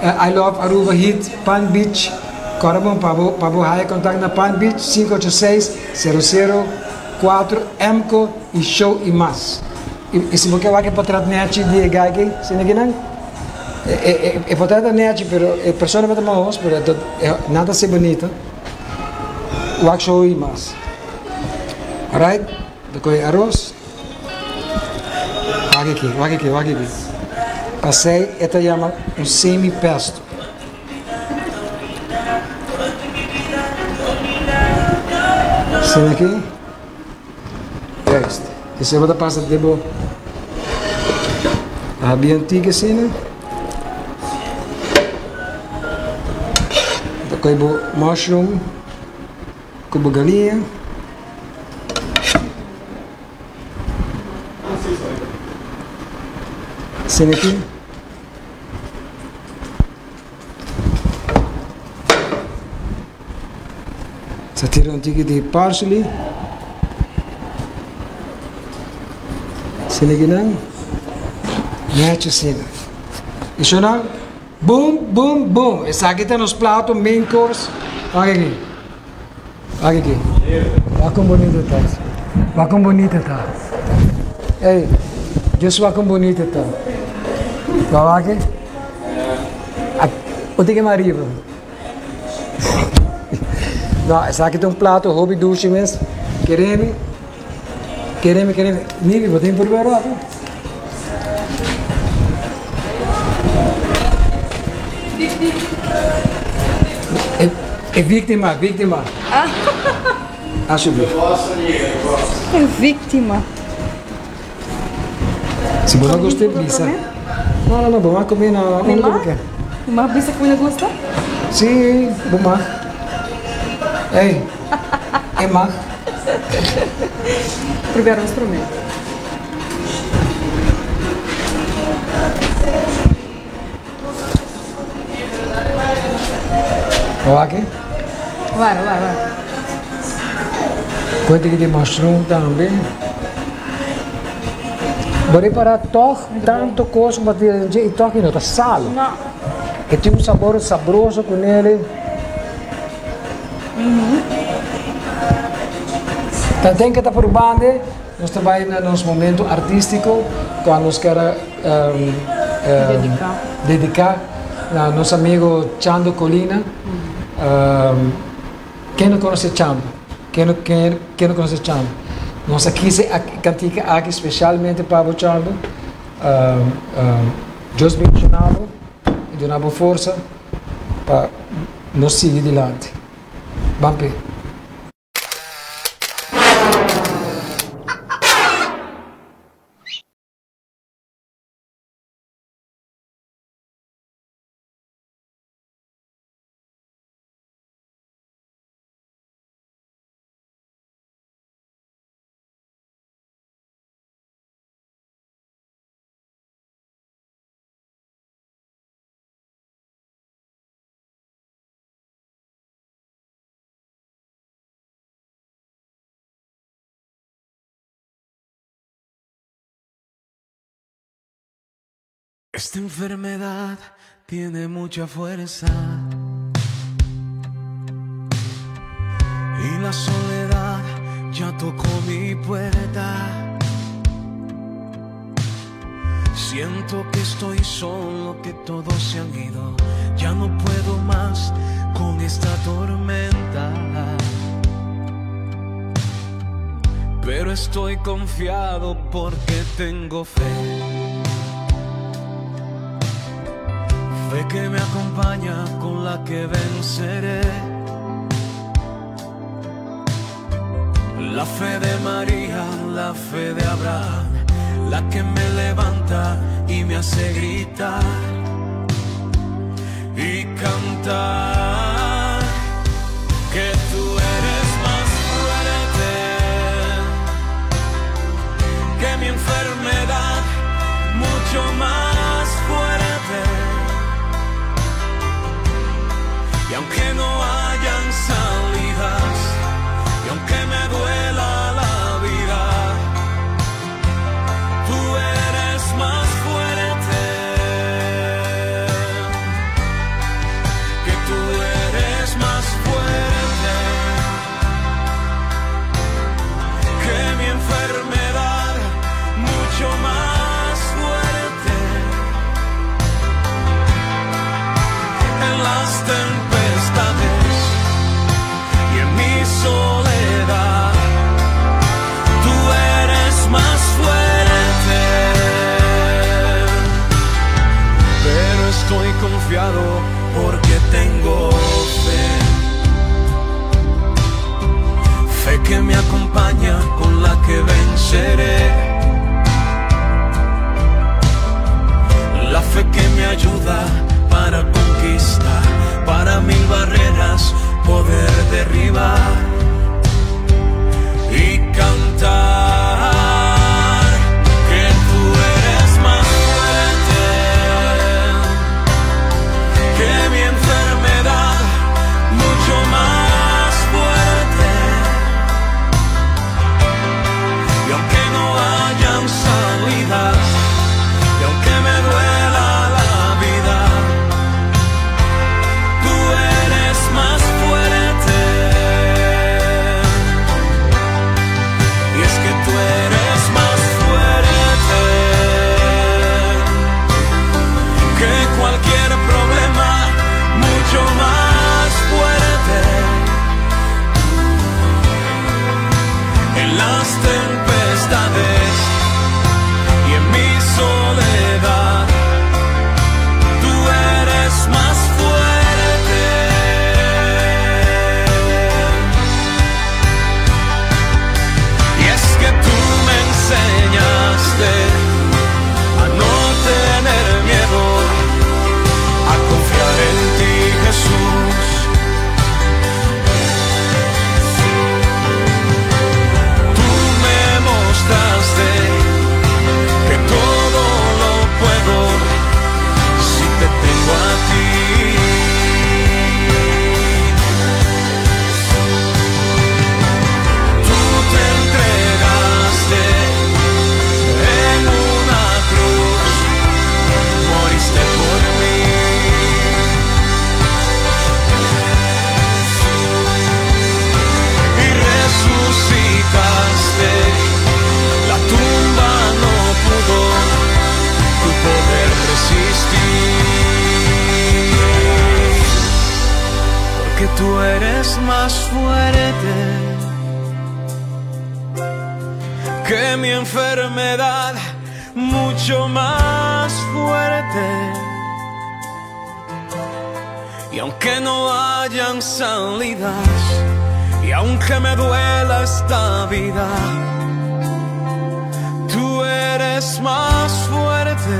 I Love Aruba Heat, Pan Beach. Corabon, Pabo Haya, contact na Pan Beach 586-004 MCO e show e mais. E se você vai para tratar net de gage, se não é para tratar net, pero a pessoa não vai tomar os, pero nada se bonita. O show e mais. Alright, depois arroz. Vag aqui. Passei, esta chama semi-pesto. Sim aqui. Este. Esse é o da pasta de boa. A bem antiga assim, né? Depois mushroom, cubo galinha. Sim aqui. Essa tira antiga de parsley. Sim aqui não. Mete assim. Isso não. Boom. Essa aqui está nos pratos main course. Olha aqui. Olha como bonita tá. Ei, just olha como bonita tá. Olha aqui. O que é marido? Não, essa aqui tem prato hobby duche mesmo. Quereme. Nivi, botem por ver É vítima. Acho bem. É vítima. Se você não gostou, bisa. Não, vamos comer na onde Uma bisa que não gosta? Sim, vamos. Ei, é má. Primeiro instrumento. Olha aqui. Vai. Quanto que de mushroom também. Bora para tanto coisa para ter e toque não tá sal. Não. E tem sabor saboroso com ele. Tem que estar provando. Nós trabalhamos nos momentos artísticos quando nós queremos dedicar a nosso amigo Chando Colina. Quem não conhece Chando? Quem não conhece Chando? Nós aqui cantica aqui especialmente para o Chando. Deus mencionava e dava força para nos seguir adiante. Vamos Esta enfermedad tiene mucha fuerza y la soledad ya tocó mi puerta. Siento que estoy solo, que todos se han ido. Ya no puedo más con esta tormenta. Pero estoy confiado porque tengo fe. Fe que me acompaña, con la que venceré. La fe de María, la fe de Abraham, la que me levanta y me hace gritar y cantar que tú eres más fuerte que mi enfermedad, mucho más fuerte. Y aunque no hayan salidas, y aunque me duela la vida, tú eres más fuerte, que tú eres más fuerte que mi enfermedad, mucho más fuerte. En las tempestades y en mi soledad, tú eres más fuerte. Pero estoy confiado porque tengo fe. Fe que me acompaña, con la que venceré. La fe que me ayuda para conquistar, para mil barreras poder derribar y cantar que tú eres más fuerte que mi enfermedad, mucho más fuerte. Y aunque no hayan salidas, y aunque me duela la vida, tú eres más fuerte. Y es que tú eres más fuerte que cualquier problema, mucho más fuerte. En las tempestades y en mi soledad, tú eres más fuerte. Y es que tú me enseñaste a no tener miedo, a confiar en ti, Jesús. Tú me mostraste que todo lo puedo si te tengo a ti. Tú te entregaste en una cruz, moriste por mí. Y resucitaste, la tumba no pudo tu poder resistir, porque tú eres más fuerte que mi enfermedad, mucho más fuerte. Y aunque no hayan salidas, y aunque me duela esta vida, tú eres más fuerte.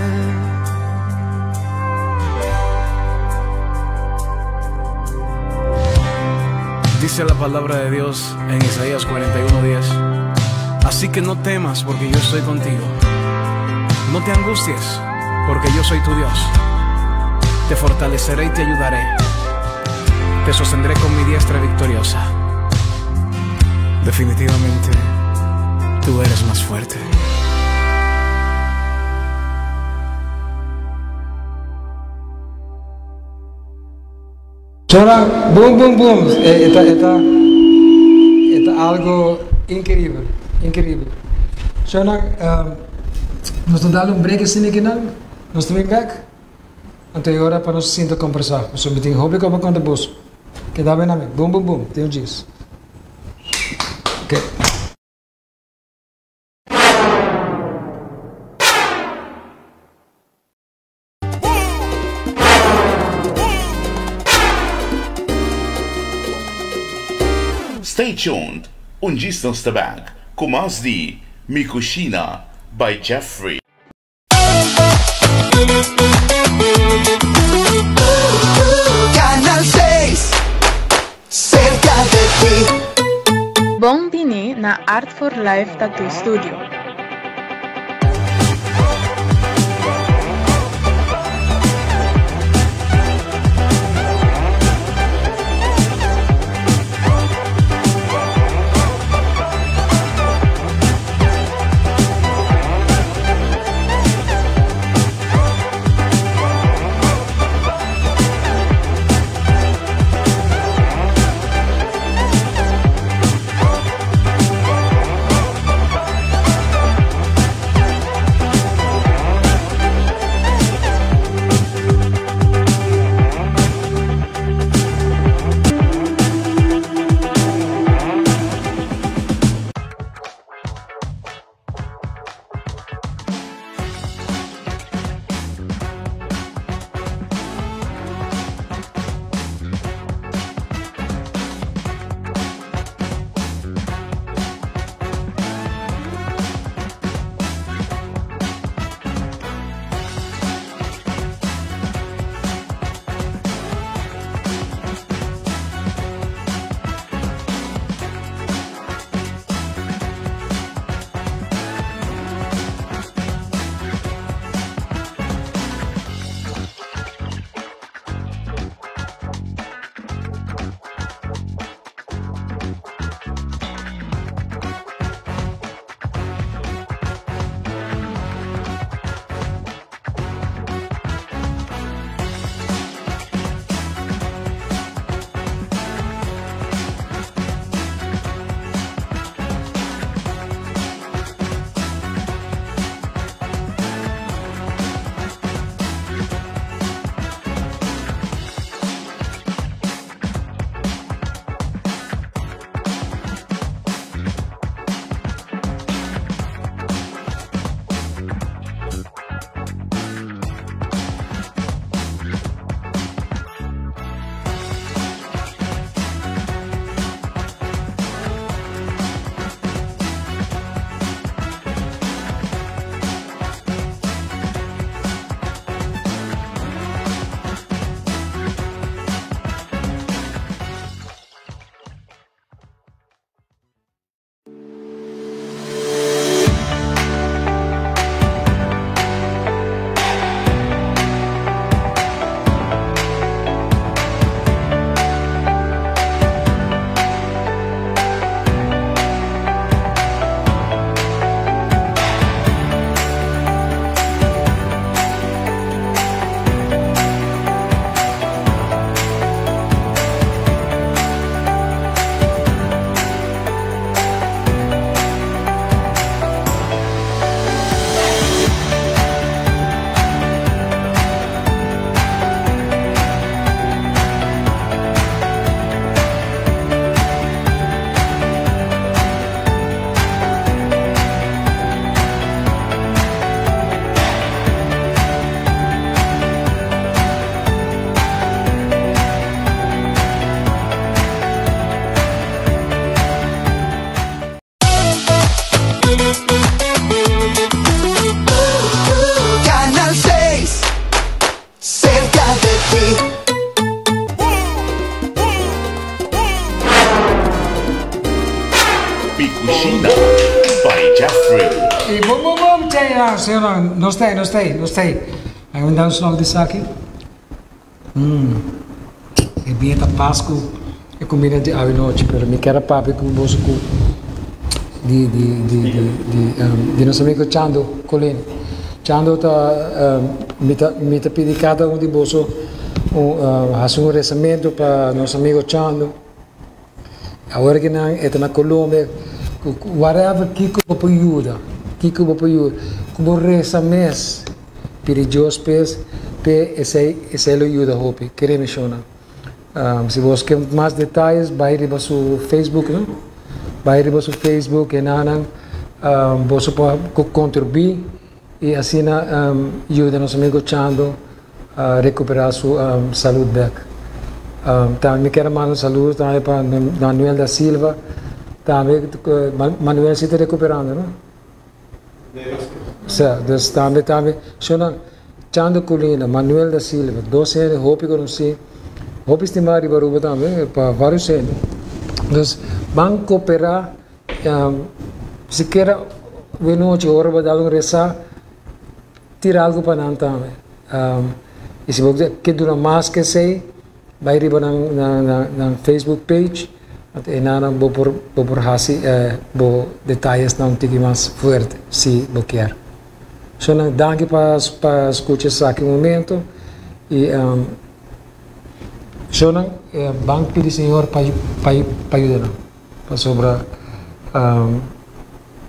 Dice la palabra de Dios en Isaías 41:10. Así que no temas, porque yo estoy contigo. No te angusties, porque yo soy tu Dios. Te fortaleceré y te ayudaré. Te sostendré con mi diestra victoriosa. Definitivamente, tú eres más fuerte. Suena boom, boom, boom. Está algo increíble, increíble. Suena, nos dá um break assim aqui não? Nós também back? Então agora para nós sentar conversar. Nós temos que hobby como conta bolso. Que dá bem na mim. Boom, boom, boom. Tem um dias. Ok. Stay tuned. Unjistans tabak. Kumas di Mikushina by Jeffrey. Canal 6, cerca de ti. Bom-vindo na Art for Life Tattoo Studio. Mikushina by Jeffrey. E bom, senhora, não sei. Aí eu andava no disso aqui. E bem da Páscoa, é comida de ave noite, pero me quero papi com o bolso de nosso amigo Chando Colin. Chando me pedi cada um de bolso hacer un rezamiento para nuestro amigo Chando. Agora que está na Colômbia, whatever Kiko para ajuda, como reza mês, para Deus pes, esse ajuda hope, queremos chorar. Se você quer mais detalhes, vai para o Facebook, não? Vai para o Facebook e nanan, você pode contribuir e assim ajuda nosso amigo Chando a recuperar sua saúde back. Também me quero mandar saludos também para Manuel da Silva, também Manuel se está recuperando, não? Sim, também, Chando Colina, Manuel da Silva, 12 anos, hope conheci, hope estimar e baruba também, para vários anos. Então, vamos cooperar, se quer, de noite, hora para dar rezar, tirar algo para nós também. E se você quer durar mais que sei, vai riba na Facebook page, e nada vou por hasi detalhes não tem mais forte, se você quer. So, danke para escutar isso aqui um momento e vamos pedir Senhor para ajudar, para sobrar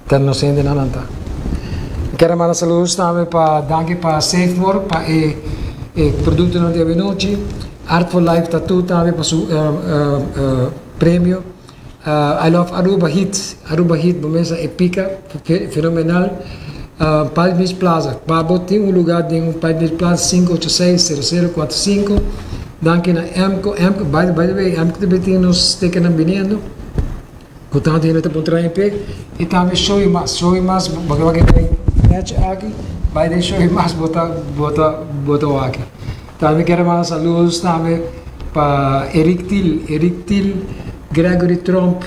que não sente nada. Quero mandar saludos também para danke para SafeMore, para o produto não de noite. Art for Life Tattoo também para o prêmio. I Love Aruba Hit, momento épica, fenomenal. Palm Beach Plaza, Babo tem lugar de Palm Beach Plaza 586-0045. Danke na MCO, by the way, MCO também tem nos sticker na Benendo. Portanto, ele está por em pé. E também show e mais, bagaimana match aqui, vai deixar show e mais botar aqui. Também quero mandar saludos também para Eric Till, Gregory Trump,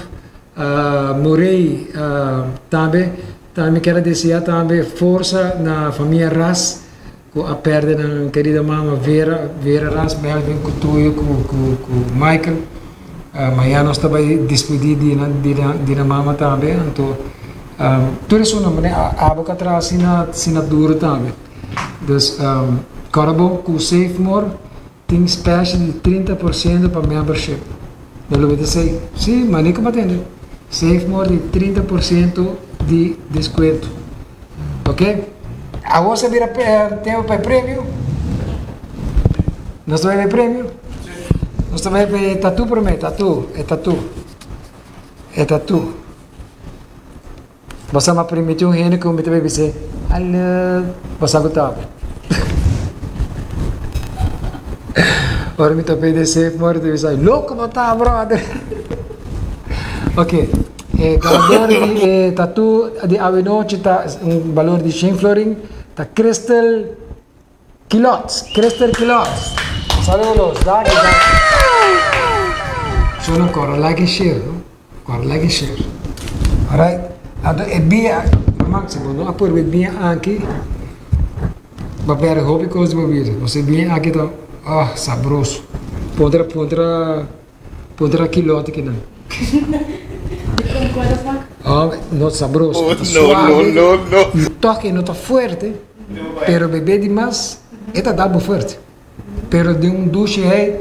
Murray, também quero desejar também força na família Ras, com a perda da querida mama Vera Ras, bem com tu com Michael. Amanhã nós estamos despedidos de mama também, então tudo isso não é a boca atrás sina duro também. Então Carabão com SafeMore tem special de 30% para membership. Não vou dizer, sim, mas nem como atende. SafeMore de 30% de desconto. Ok? Agora você vira tempo para prêmio? Nós vamos ver prêmio? Nós vamos ver tatu para mim, é tatu. Você me permitiu um reino que eu me também disse, alô, você gostava. Ora me tapei de SafeMore e disse, louco não tá, brother. Ok, ganhador de tatu de Avenoche está valor de 100 florin, está Crystal Kilots. Saludos, dá. Só não corre, like e share, alright? É bem, máximo, não? Por bem aqui, papel hobby coisa de bebida. Você bem aqui tá, sabroso. Pondra quilote que não. Não sabroso. No. Toque não tá forte, pero beber demais, está dando forte. Pero de duche aí,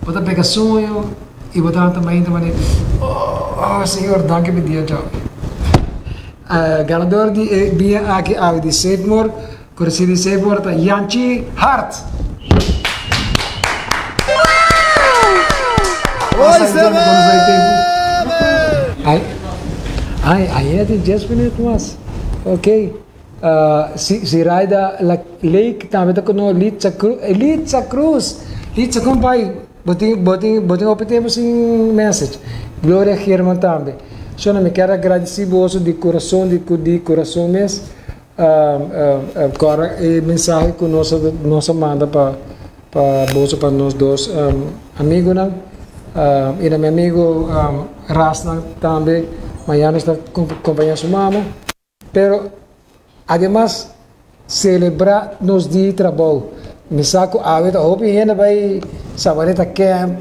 botar pegar sonho e botar também Senhor, danke me dia, tchau. Ganador de Bia aqui de SafeMore, correção de SafeMore tá Yanchi Hart. Aí é de 10 minutos mais. Ok. Se raida la lake também tá com Litza Cruz. Litza compai. Botem o tempo sem message. Glória Herman também. Só não me quero agradecer você de coração mesmo. Agora a mensagem que nós manda para nós dois amigos, e meu amigo Rasna também, amanhã está acompanhando sua mama. Pero, además, celebrar nos dias de trabalho. Me saco a vida, ainda vai sabareta camp,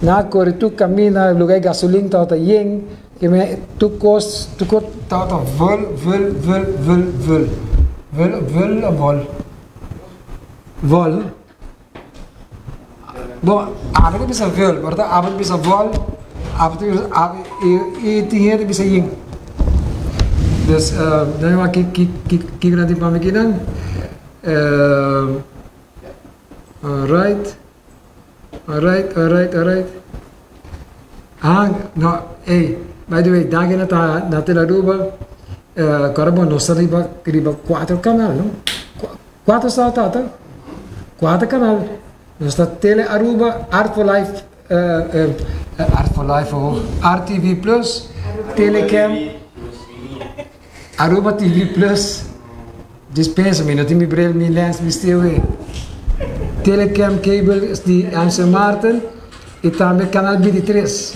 na corre tu camina, lugar gasolina tá yen, que me tu tá vol. Bom, abre bisa veel, berarti abre bisa vol, abre tinha bisa ying. Dus dan wat kijk naar die pamikinan. Alright. No, hey, by the way, daging na Telaruba, Carabon no riba 4 canal, no? 4 stata? 4 canal. No sta Tele Aruba, Art for Life, RTV Plus, Telecam, Aruba TV Plus. Dispensa-me, não tem me bril, me lens, me stewe. Telecam Cable de Anse Martin e também Canal 23.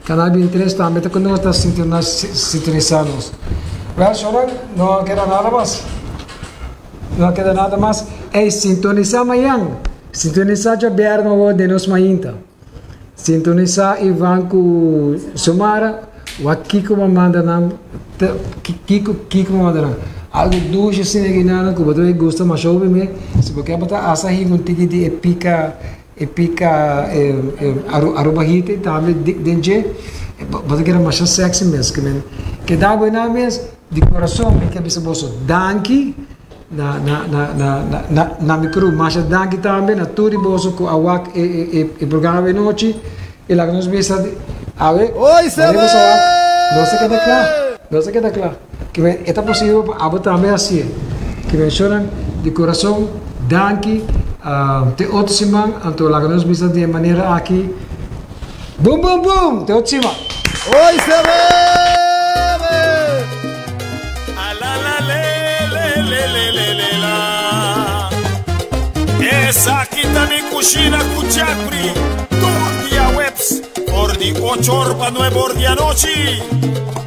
Canal 23 também está conosco, sintonizados. Well, Shoran, não queda nada mais. Não queda nada mais. É sintonizar amanhã. Sintonizar já berno de nós mainta. Sintonizar e banco Sumara, o Kiko manda nam, Kiko manda nam. Algo doce assim que nada que você gosta mais ouve me se você botar asa aí um tique de epica Aruba hit também denje você quer mais sexy mesmo que dá bem na mes de coração que é bisa bolso danki na micro mais danki também na tudo bolso com awak e programa de noite e lá nos bisa ave oi sabe não se queda claro que é possível abo também assim que mencionam de coração danke te outro semana então lá nos bisa de maneira aqui bum te outro semana oi sabe essa aqui tá me cucina com Jeffrey Turdia Webs por de 8 para 9 da noite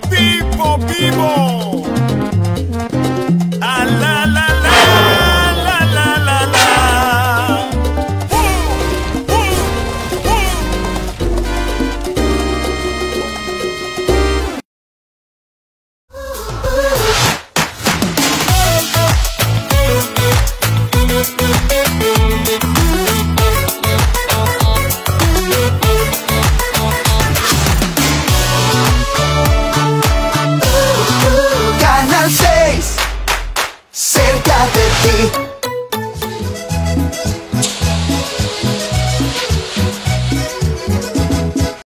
Pipo